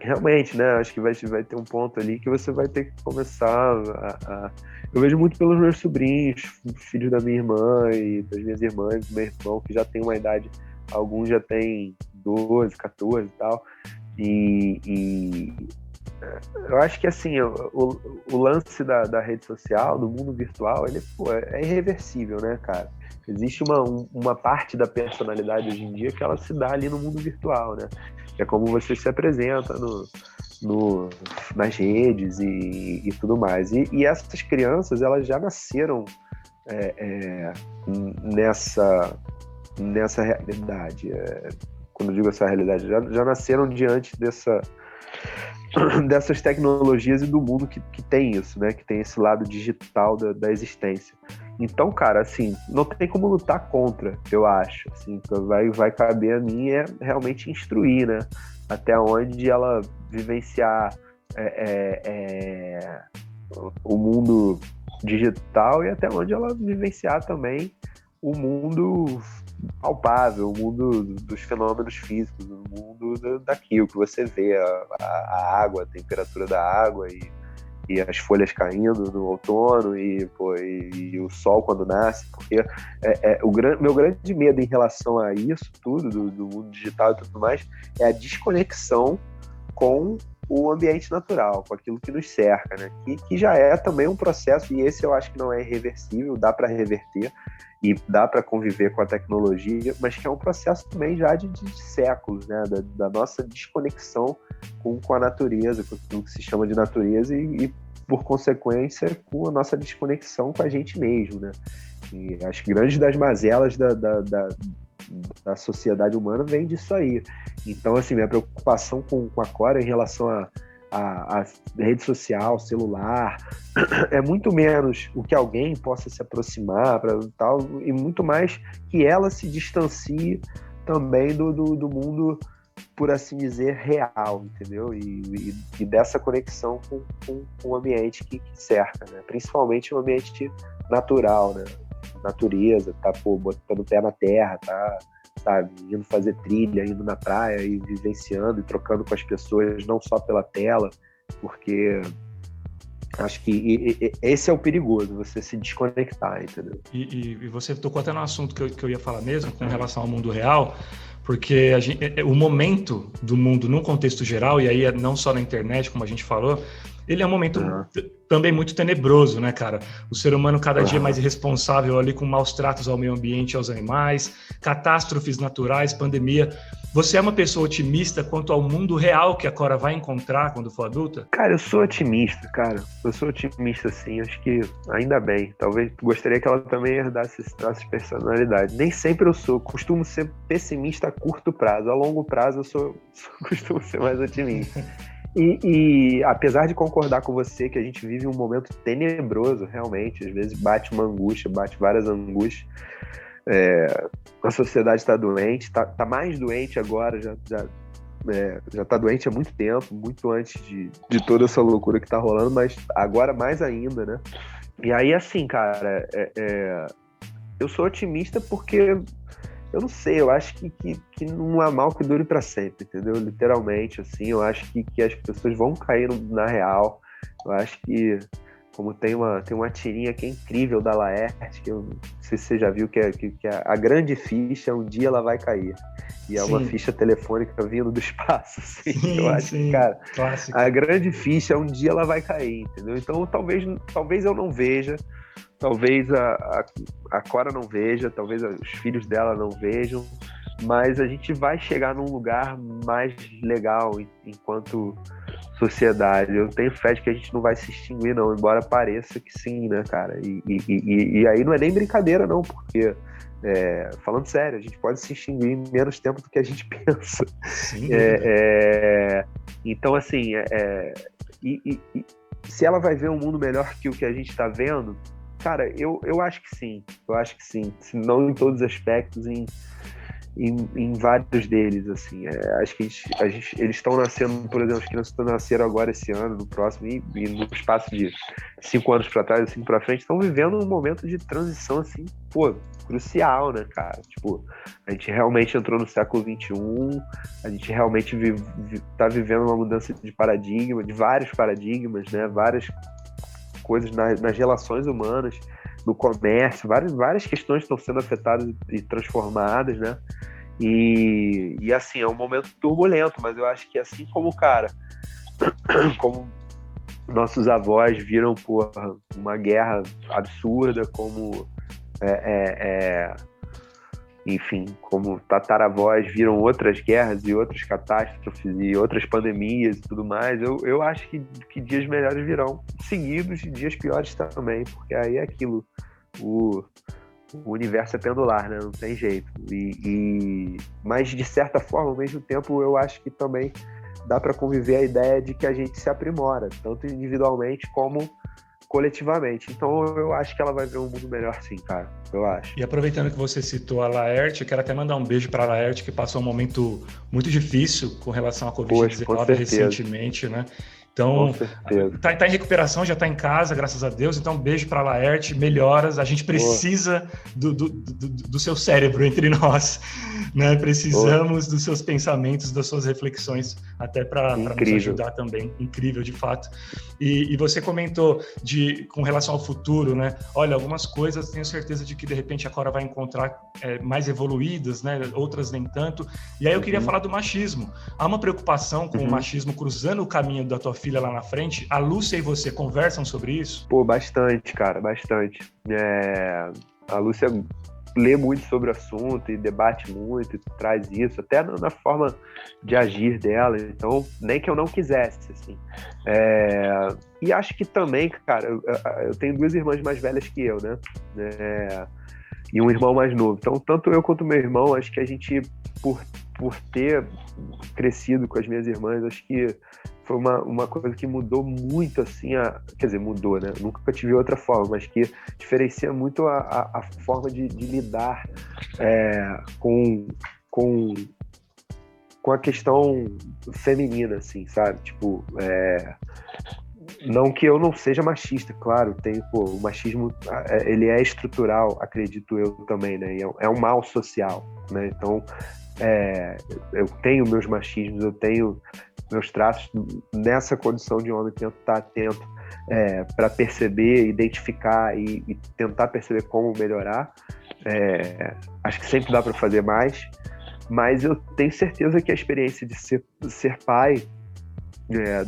realmente, né, acho que vai ter um ponto ali que você vai ter que começar a... Eu vejo muito pelos meus sobrinhos, filhos da minha irmã e das minhas irmãs, do meu irmão, que já tem uma idade, alguns já tem 12, 14 e tal, e eu acho que, assim, o lance da rede social, do mundo virtual, ele é irreversível, né, cara? Existe uma parte da personalidade hoje em dia que ela se dá ali no mundo virtual, né? Que é como você se apresenta nas redes e tudo mais. E essas crianças, elas já nasceram nessa realidade. Quando eu digo essa realidade, já nasceram diante dessas tecnologias e do mundo que tem isso, né? Que tem esse lado digital da existência. Então, cara, assim, não tem como lutar contra, eu acho. Assim, vai caber a mim realmente instruir, né? Até onde ela vivenciar o mundo digital e até onde ela vivenciar também o mundo palpável, o mundo dos fenômenos físicos, o mundo daquilo que você vê, a água, a temperatura da água e as folhas caindo no outono e o sol quando nasce, porque meu grande medo em relação a isso tudo, do mundo digital e tudo mais, é a desconexão com o ambiente natural, com aquilo que nos cerca, né? Que já é também um processo, e esse eu acho que não é irreversível, dá para reverter e dá para conviver com a tecnologia, mas que é um processo também já de séculos, né? Da nossa desconexão com a natureza, com aquilo que se chama de natureza e por consequência, com a nossa desconexão com a gente mesmo, né? E as grandes das mazelas da sociedade humana vem disso aí. Então, assim, minha preocupação com a Quora em relação a rede social, celular, é muito menos o que alguém possa se aproximar tal, e muito mais que ela se distancie também do mundo, por assim dizer, real, entendeu? E dessa conexão com o ambiente que cerca, né? Principalmente o ambiente natural, né? Natureza, tá, botando o pé na terra, tá, sabe? Indo fazer trilha, indo na praia e vivenciando e trocando com as pessoas, não só pela tela, porque acho que esse é o perigoso, você se desconectar, entendeu? E você tocou até no assunto que eu ia falar mesmo, com relação ao mundo real, porque o momento do mundo, num contexto geral, e aí não só na internet, como a gente falou, ele é um momento também muito tenebroso, né, cara? O ser humano cada dia mais irresponsável ali com maus tratos ao meio ambiente e aos animais, catástrofes naturais, pandemia. Você é uma pessoa otimista quanto ao mundo real que a Cora vai encontrar quando for adulta? Cara, eu sou otimista, cara. Eu sou otimista, sim. Acho que ainda bem. Talvez gostaria que ela também herdasse esse traço de personalidade. Nem sempre eu sou. Costumo ser pessimista a curto prazo. A longo prazo eu costumo ser mais otimista. E apesar de concordar com você que a gente vive um momento tenebroso, realmente, às vezes bate uma angústia, bate várias angústias. A sociedade está doente, tá mais doente agora, já tá doente há muito tempo, muito antes de toda essa loucura que tá rolando, mas agora mais ainda, né? E aí, assim, cara, eu sou otimista porque eu não sei, eu acho que não há mal que dure para sempre, entendeu? Literalmente, assim, eu acho que as pessoas vão cair na real. Eu acho que, como tem uma tirinha que é incrível da Laerte, que eu não sei se você já viu, que é a grande ficha, um dia ela vai cair. E é uma ficha telefônica vindo do espaço, assim. Sim, eu acho que, cara, clássico. A grande ficha, um dia ela vai cair, entendeu? Então, talvez eu não veja, talvez a Cora não veja, talvez os filhos dela não vejam, mas a gente vai chegar num lugar mais legal enquanto sociedade. Eu tenho fé de que a gente não vai se extinguir, não, embora pareça que sim, né, cara? E aí não é nem brincadeira, não, porque, falando sério, a gente pode se extinguir em menos tempo do que a gente pensa. Sim, então, assim, se ela vai ver um mundo melhor que o que a gente está vendo, cara, eu acho que sim. Eu acho que sim. Se não em todos os aspectos, em vários deles, assim. Acho que eles estão nascendo, por exemplo, as crianças nasceram agora esse ano, no próximo, e no espaço de 5 anos para trás, 5 para frente, estão vivendo um momento de transição, assim, crucial, né, cara? Tipo, a gente realmente entrou no século XXI, a gente realmente tá vivendo uma mudança de paradigma, de vários paradigmas, né? Várias coisas nas relações humanas, no comércio, várias questões estão sendo afetadas e transformadas, né? E assim, é um momento turbulento, mas eu acho que assim como, cara, como nossos avós viram, porra, uma guerra absurda, como enfim, como tataravós viram outras guerras e outras catástrofes e outras pandemias e tudo mais, eu acho que dias melhores virão seguidos e dias piores também, porque aí é aquilo, o universo é pendular, né? Não tem jeito. Mas, de certa forma, ao mesmo tempo, eu acho que também dá para conviver a ideia de que a gente se aprimora, tanto individualmente como coletivamente. Então eu acho que ela vai ver um mundo melhor, sim, cara. Eu acho. E aproveitando que você citou a Laerte, eu quero até mandar um beijo para a Laerte, que passou um momento muito difícil com relação à Covid-19 recentemente, né? Então, tá em recuperação, já tá em casa, graças a Deus. Então, beijo para a Laerte, melhoras. A gente precisa do seu cérebro entre nós, né? Precisamos dos seus pensamentos, das suas reflexões, até para nos ajudar também. Incrível, de fato. E você comentou com relação ao futuro, né? Olha, algumas coisas tenho certeza de que de repente a Cora vai encontrar mais evoluídas, né? Outras nem tanto. E aí eu queria falar do machismo. Há uma preocupação com o machismo cruzando o caminho da tua filha lá na frente? A Lúcia e você conversam sobre isso? Pô, bastante, cara, bastante. A Lúcia lê muito sobre o assunto e debate muito, e traz isso, até na forma de agir dela, então, nem que eu não quisesse, assim. E acho que também, cara, eu tenho 2 irmãs mais velhas que eu, né? E um irmão mais novo. Então, tanto eu quanto meu irmão, acho que a gente, por ter crescido com as minhas irmãs, acho que foi uma coisa que mudou muito, assim, quer dizer, mudou, né? Nunca tive outra forma, mas que diferencia muito a forma de lidar com a questão feminina, assim, sabe? Tipo, não que eu não seja machista, claro, o machismo, ele é estrutural, acredito eu também, né? É um mal social, né? Então, eu tenho meus machismos, eu tenho meus traços. Nessa condição de homem, tento estar atento para perceber, identificar e tentar perceber como melhorar. Acho que sempre dá para fazer mais, mas eu tenho certeza que a experiência de ser pai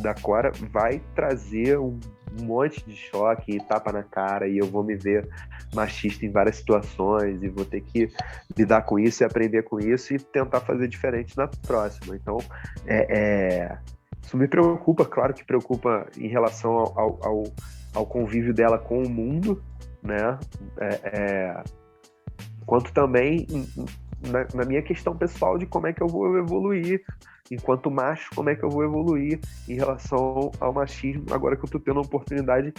da Cora vai trazer um monte de choque e tapa na cara, e eu vou me ver machista em várias situações e vou ter que lidar com isso e aprender com isso e tentar fazer diferente na próxima. Então, isso me preocupa, claro que preocupa em relação ao convívio dela com o mundo, né? Quanto também na minha questão pessoal de como é que eu vou evoluir enquanto macho, como é que eu vou evoluir em relação ao machismo, agora que eu tô tendo uma oportunidade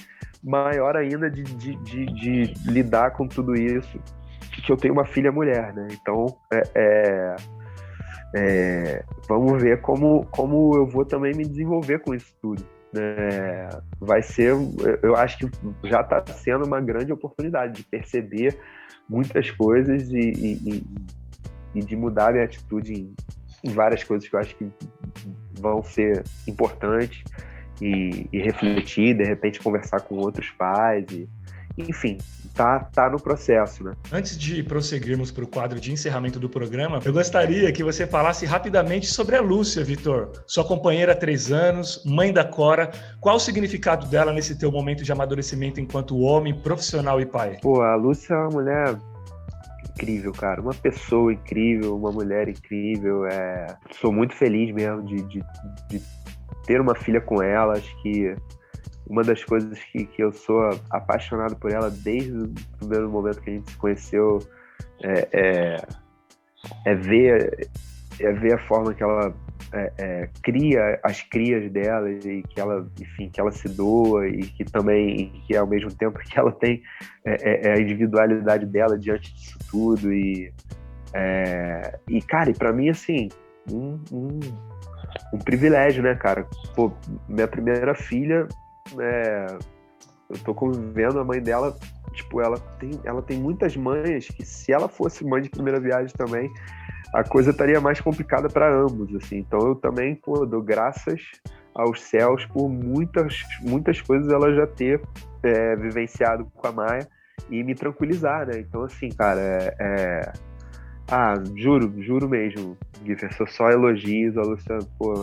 maior ainda de lidar com tudo isso, que eu tenho uma filha mulher, né? Então, vamos ver como eu vou também me desenvolver com isso tudo. Vai ser, eu acho que já está sendo uma grande oportunidade de perceber muitas coisas e de mudar a minha atitude em várias coisas que eu acho que vão ser importantes e refletir, de repente conversar com outros pais, enfim, tá no processo, né? Antes de prosseguirmos para o quadro de encerramento do programa, eu gostaria que você falasse rapidamente sobre a Lúcia, Vitor, sua companheira há 3 anos, mãe da Cora. Qual o significado dela nesse teu momento de amadurecimento enquanto homem, profissional e pai? Pô, a Lúcia é uma mulher incrível, cara, uma pessoa incrível, uma mulher incrível. Sou muito feliz mesmo de ter uma filha com ela. Acho que uma das coisas que eu sou apaixonado por ela desde o primeiro momento que a gente se conheceu é ver a forma que ela cria as crias dela e que ela, enfim, que ela se doa e que também, que ao mesmo tempo que ela tem a individualidade dela diante disso tudo e cara, e pra mim, assim, um privilégio, né, cara? Pô, minha primeira filha, eu tô convivendo, a mãe dela, tipo, ela tem muitas mães que, se ela fosse mãe de primeira viagem também, a coisa estaria mais complicada para ambos, assim. Então eu também, pô, dou graças aos céus por muitas coisas ela já ter vivenciado com a Maia e me tranquilizar, né? Então, assim, cara, juro mesmo, Giffer, só elogios. A Luciana, pô,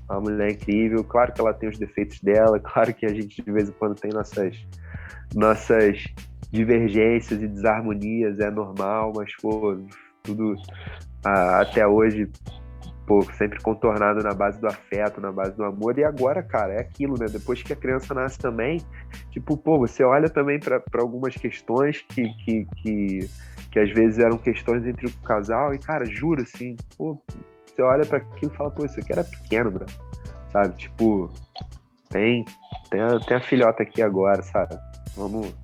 uma mulher incrível. Claro que ela tem os defeitos dela, claro que a gente de vez em quando tem nossas divergências e desarmonias, é normal, mas, pô, tudo até hoje, pô, sempre contornado na base do afeto, na base do amor. E agora, cara, é aquilo, né? Depois que a criança nasce também, tipo, pô, você olha também para algumas questões que às vezes eram questões entre o casal e, cara, juro, assim, pô, você olha para aquilo e fala, pô, isso aqui era pequeno, bro, sabe? Tipo, tem a filhota aqui agora, sabe? Vamos...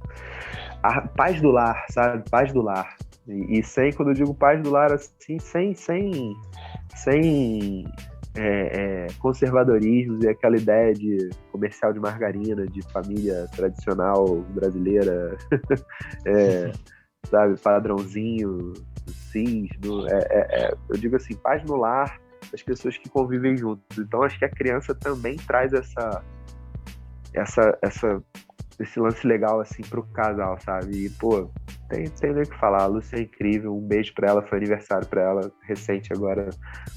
A paz do lar, sabe? Paz do lar. E sem, quando eu digo paz do lar, assim, sem conservadorismos e aquela ideia de comercial de margarina, de família tradicional brasileira, sabe, padrãozinho, cis, eu digo assim, paz no lar das pessoas que convivem juntos. Então acho que a criança também traz esse lance legal, assim, pro casal, sabe? E, pô, tem nem o que falar. A Lúcia é incrível. Um beijo pra ela. Foi aniversário pra ela recente agora,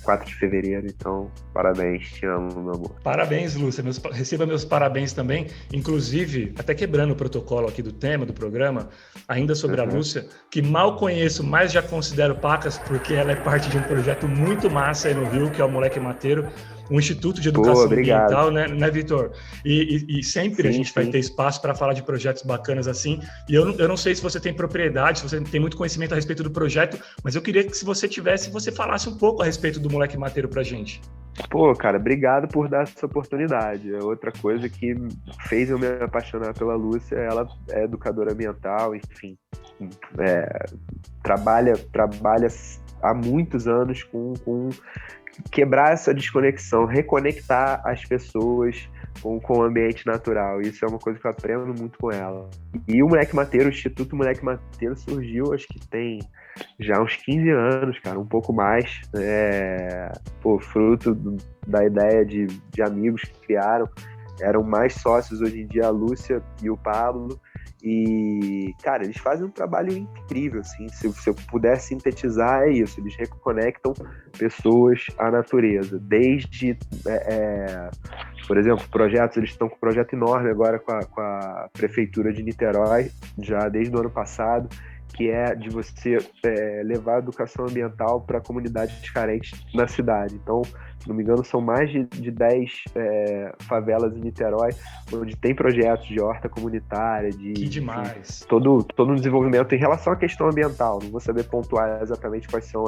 4 de fevereiro. Então, parabéns. Te amo, meu amor. Parabéns, Lúcia. Receba meus parabéns também. Inclusive, até quebrando o protocolo aqui do tema do programa, ainda sobre a Lúcia, que mal conheço, mas já considero pacas, porque ela é parte de um projeto muito massa aí no Rio, que é o Moleque Mateiro, um instituto de educação ambiental, né, Vitor? E sempre a gente vai ter espaço para falar de projetos bacanas assim. E eu não sei se você tem propriedade, se você tem muito conhecimento a respeito do projeto, mas eu queria que, se você tivesse, você falasse um pouco a respeito do Moleque Mateiro pra gente. Pô, cara, obrigado por dar essa oportunidade. Outra coisa que fez eu me apaixonar pela Lúcia, ela é educadora ambiental, enfim, trabalha há muitos anos com quebrar essa desconexão, reconectar as pessoas com o ambiente natural. Isso é uma coisa que eu aprendo muito com ela. E o Moleque Mateiro, o Instituto Moleque Mateiro surgiu, acho que tem já uns 15 anos, cara, um pouco mais. Fruto da ideia de amigos que criaram. eram mais sócios hoje em dia, a Lúcia e o Pablo. E, cara, eles fazem um trabalho incrível, assim, se eu puder sintetizar, é isso, eles reconectam pessoas à natureza, desde, por exemplo, projetos, eles estão com um projeto enorme agora com a Prefeitura de Niterói, já desde o ano passado, que é de você levar a educação ambiental para comunidades carentes na cidade. Então, se não me engano, são mais de 10 favelas em Niterói, onde tem projetos de horta comunitária, Que demais. Enfim, todo um desenvolvimento em relação à questão ambiental. Não vou saber pontuar exatamente quais são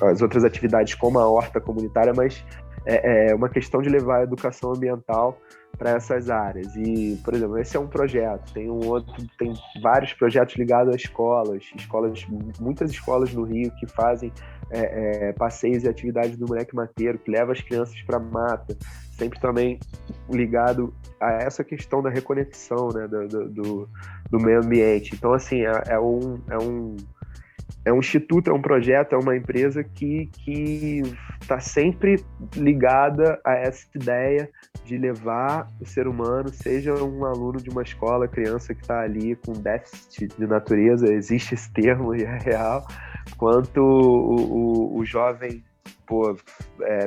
as outras atividades como a horta comunitária, mas é uma questão de levar a educação ambiental para essas áreas. E, por exemplo, esse é um projeto, tem vários projetos ligados a escolas, muitas escolas no Rio que fazem passeios e atividades do Moleque Mateiro, que leva as crianças para a mata, sempre também ligado a essa questão da reconexão, né, do meio ambiente. Então, assim, é um instituto, é um projeto, é uma empresa que está sempre ligada a essa ideia de levar o ser humano, seja um aluno de uma escola, criança que está ali com déficit de natureza, existe esse termo e é real, quanto o jovem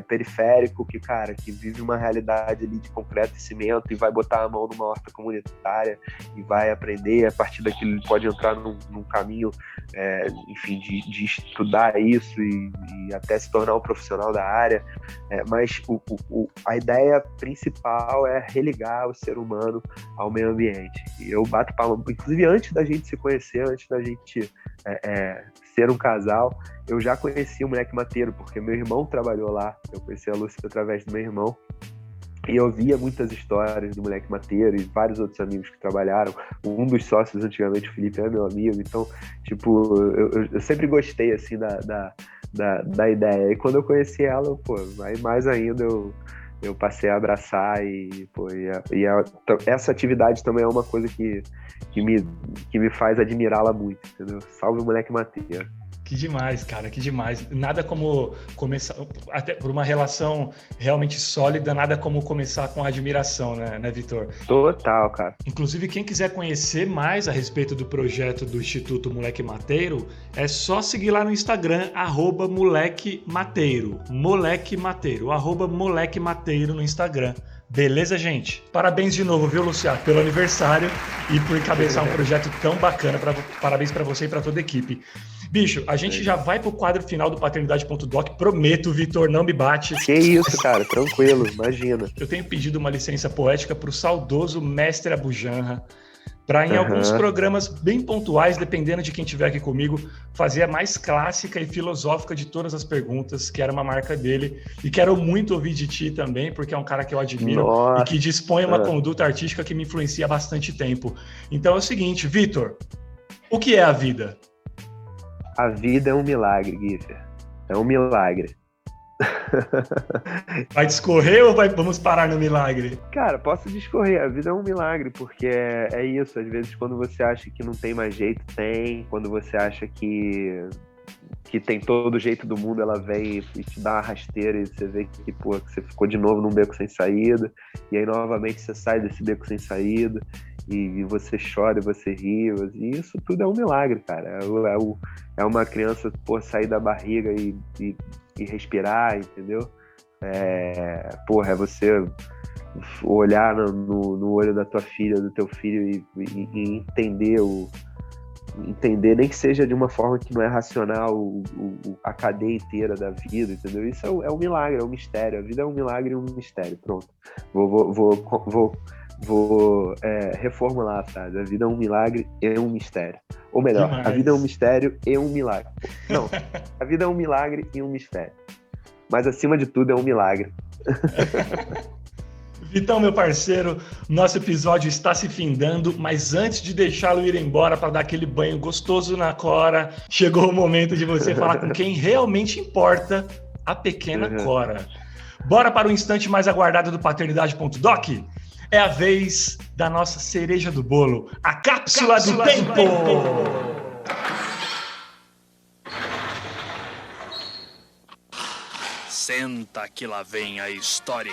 periférico que vive uma realidade ali de concreto e cimento e vai botar a mão numa horta comunitária e vai aprender, a partir daquilo ele pode entrar num caminho enfim, de estudar isso e até se tornar um profissional da área, mas a ideia principal é religar o ser humano ao meio ambiente. E eu bato palma, inclusive antes da gente se conhecer, antes da gente ser um casal, eu já conheci o Moleque Mateiro, porque meu irmão trabalhou lá, eu conheci a Lúcia através do meu irmão, e eu via muitas histórias do Moleque Mateiro e vários outros amigos que trabalharam. Um dos sócios antigamente, o Felipe, é meu amigo, então, tipo, eu sempre gostei, assim, da ideia. E quando eu conheci ela, aí mais ainda eu passei a abraçar essa atividade também é uma coisa que me faz admirá-la muito, entendeu? Salve o Moleque Mateiro. Que demais, cara, que demais. Nada como começar, até por uma relação realmente sólida, nada como começar com admiração, né, Vitor? Total, cara. Inclusive, quem quiser conhecer mais a respeito do projeto do Instituto Moleque Mateiro, é só seguir lá no Instagram, @Moleque Mateiro, @Moleque Mateiro no Instagram. Beleza, gente? Parabéns de novo, viu, Luciano, pelo aniversário e por encabeçar um projeto tão bacana. Parabéns para você e para toda a equipe. Bicho, a gente já vai pro quadro final do Paternidade.doc. Prometo, Vitor, não me bate. Que isso, cara, tranquilo, imagina. Eu tenho pedido uma licença poética pro saudoso mestre Abujanra, para em alguns programas bem pontuais, dependendo de quem estiver aqui comigo, fazer a mais clássica e filosófica de todas as perguntas, que era uma marca dele. E quero muito ouvir de ti também, porque é um cara que eu admiro e que dispõe uma conduta artística que me influencia há bastante tempo. Então é o seguinte, Vitor, o que é a vida? A vida é um milagre, Guifer. É um milagre. Vai discorrer ou vamos parar no milagre? Cara, posso discorrer. A vida é um milagre, porque é isso. Às vezes, quando você acha que não tem mais jeito, tem. Quando você acha que tem todo o jeito do mundo, ela vem e te dá uma rasteira e você vê que você ficou de novo num beco sem saída. E aí, novamente, você sai desse beco sem saída. E você chora, e você ri, e isso tudo é um milagre, cara. É uma criança sair da barriga e respirar, entendeu? É você olhar no olho da tua filha, do teu filho e entender, nem que seja de uma forma que não é racional, a cadeia inteira da vida, entendeu? Isso é um milagre, é um mistério. A vida é um milagre e um mistério. Pronto. Vou reformular a frase. A vida é um milagre e um mistério. Ou melhor, a vida é um mistério e um milagre. Não, a vida é um milagre e um mistério. Mas acima de tudo é um milagre. Vitão, meu parceiro, nosso episódio está se findando, mas antes de deixá-lo ir embora para dar aquele banho gostoso na Cora, chegou o momento de você falar com quem realmente importa, a pequena Cora. Bora para o instante mais aguardado do Paternidade.doc? É a vez da nossa cereja do bolo, a cápsula do tempo! Senta que lá vem a história.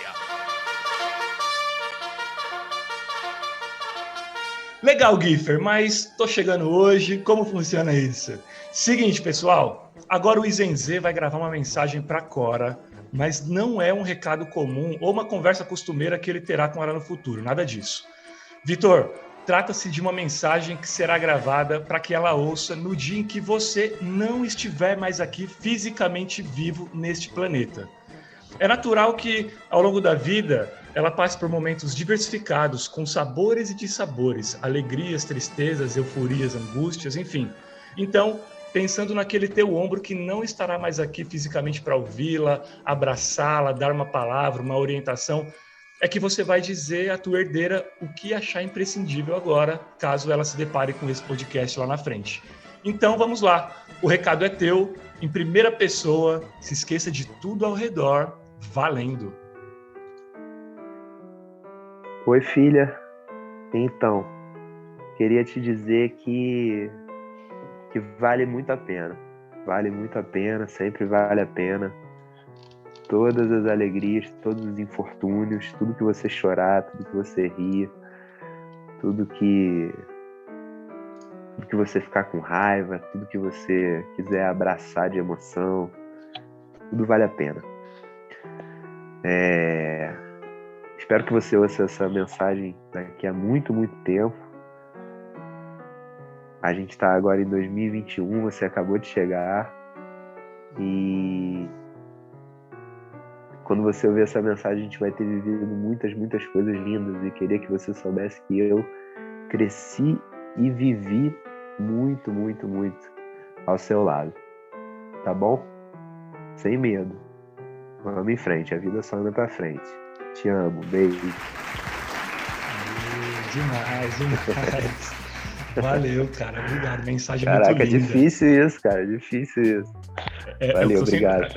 Legal, Giffer, mas tô chegando hoje, como funciona isso? Seguinte, pessoal, agora o Izenze vai gravar uma mensagem para Cora, mas não é um recado comum ou uma conversa costumeira que ele terá com ela no futuro, nada disso. Vitor, trata-se de uma mensagem que será gravada para que ela ouça no dia em que você não estiver mais aqui fisicamente vivo neste planeta. É natural que, ao longo da vida, ela passe por momentos diversificados, com sabores e dissabores, alegrias, tristezas, euforias, angústias, enfim. Então, pensando naquele teu ombro que não estará mais aqui fisicamente para ouvi-la, abraçá-la, dar uma palavra, uma orientação, é que você vai dizer à tua herdeira o que achar imprescindível agora, caso ela se depare com esse podcast lá na frente. Então, vamos lá. O recado é teu, em primeira pessoa, se esqueça de tudo ao redor, valendo. Oi, filha. Então, queria te dizer que vale muito a pena. Vale muito a pena, sempre vale a pena. Todas as alegrias, todos os infortúnios, tudo que você chorar, tudo que você rir, tudo que você ficar com raiva, tudo que você quiser abraçar de emoção, tudo vale a pena. Espero que você ouça essa mensagem daqui a muito, muito tempo. A gente está agora em 2021, você acabou de chegar. E quando você ouvir essa mensagem, a gente vai ter vivido muitas, muitas coisas lindas. E queria que você soubesse que eu cresci e vivi muito, muito, muito ao seu lado. Tá bom? Sem medo. Vamos em frente, a vida só anda pra frente. Te amo, beijo. Demais. Valeu, cara. Obrigado. Mensagem Caraca, muito linda. Caraca, difícil isso, cara. Difícil isso. Valeu, obrigado.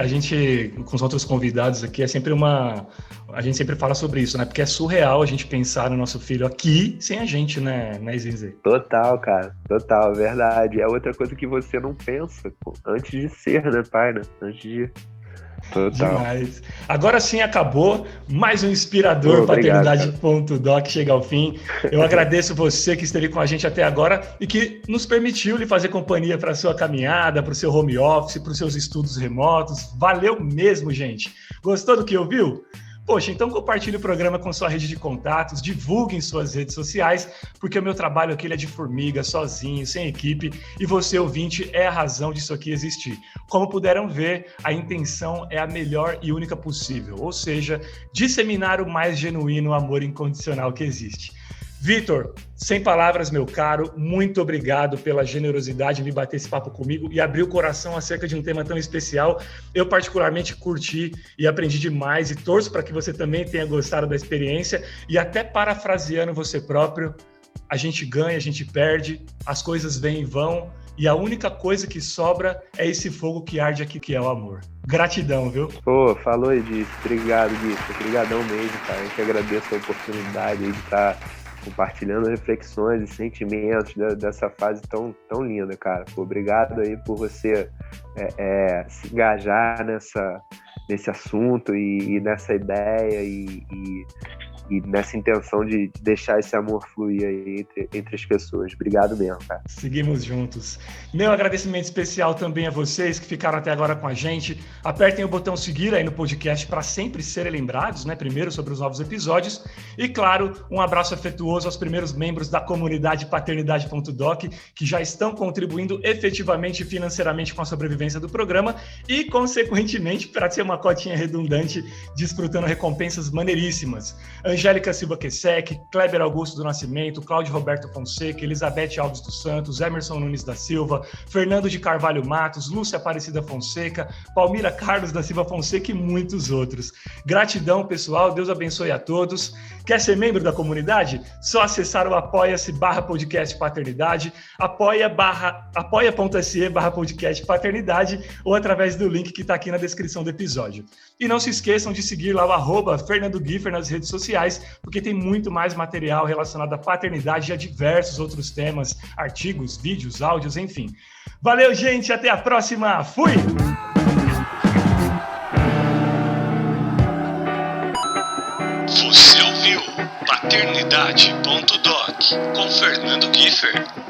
A gente, com os outros convidados aqui, a gente sempre fala sobre isso, né? Porque é surreal a gente pensar no nosso filho aqui sem a gente, né, Zenze? Total, cara. Total, verdade. É outra coisa que você não pensa antes de ser, né, pai, né? Antes de... Total. Demais. Agora sim acabou mais um Inspirador Paternidade.doc chega ao fim. Eu agradeço você que esteve com a gente até agora e que nos permitiu lhe fazer companhia para a sua caminhada, para o seu home office, para os seus estudos remotos. Valeu mesmo, gente. Gostou do que ouviu? Poxa, então compartilhe o programa com sua rede de contatos, divulgue em suas redes sociais, porque o meu trabalho aqui é de formiga, sozinho, sem equipe, e você, ouvinte, é a razão disso aqui existir. Como puderam ver, a intenção é a melhor e única possível, ou seja, disseminar o mais genuíno amor incondicional que existe. Vitor, sem palavras, meu caro, muito obrigado pela generosidade de bater esse papo comigo e abrir o coração acerca de um tema tão especial. Eu particularmente curti e aprendi demais e torço para que você também tenha gostado da experiência e até parafraseando você próprio, a gente ganha, a gente perde, as coisas vêm e vão e a única coisa que sobra é esse fogo que arde aqui, que é o amor. Gratidão, viu? Pô, falou disso. Obrigado, Gui. Obrigadão mesmo, cara. Eu que agradeço a oportunidade aí de estar compartilhando reflexões e sentimentos dessa fase tão linda, cara. Pô, obrigado aí por você se engajar nesse assunto e nessa ideia e nessa intenção de deixar esse amor fluir aí entre as pessoas. Obrigado mesmo, cara. Seguimos juntos. Meu agradecimento especial também a vocês que ficaram até agora com a gente. Apertem o botão seguir aí no podcast para sempre serem lembrados, né? Primeiro sobre os novos episódios. E, claro, um abraço afetuoso aos primeiros membros da comunidade Paternidade.doc que já estão contribuindo efetivamente e financeiramente com a sobrevivência do programa e, consequentemente, para ser uma cotinha redundante, desfrutando recompensas maneiríssimas. Angélica Silva Quesec, Kleber Augusto do Nascimento, Cláudio Roberto Fonseca, Elizabeth Alves dos Santos, Emerson Nunes da Silva, Fernando de Carvalho Matos, Lúcia Aparecida Fonseca, Palmira Carlos da Silva Fonseca e muitos outros. Gratidão, pessoal. Deus abençoe a todos. Quer ser membro da comunidade? Só acessar o apoia-se/podcast paternidade, apoia.se/podcast paternidade ou através do link que está aqui na descrição do episódio. E não se esqueçam de seguir lá o @Fernando Giffer nas redes sociais, porque tem muito mais material relacionado à paternidade e a diversos outros temas, artigos, vídeos, áudios, enfim. Valeu, gente, até a próxima. Fui! Você ouviu Paternidade Espiritualidade.doc com Fernando Kiefer.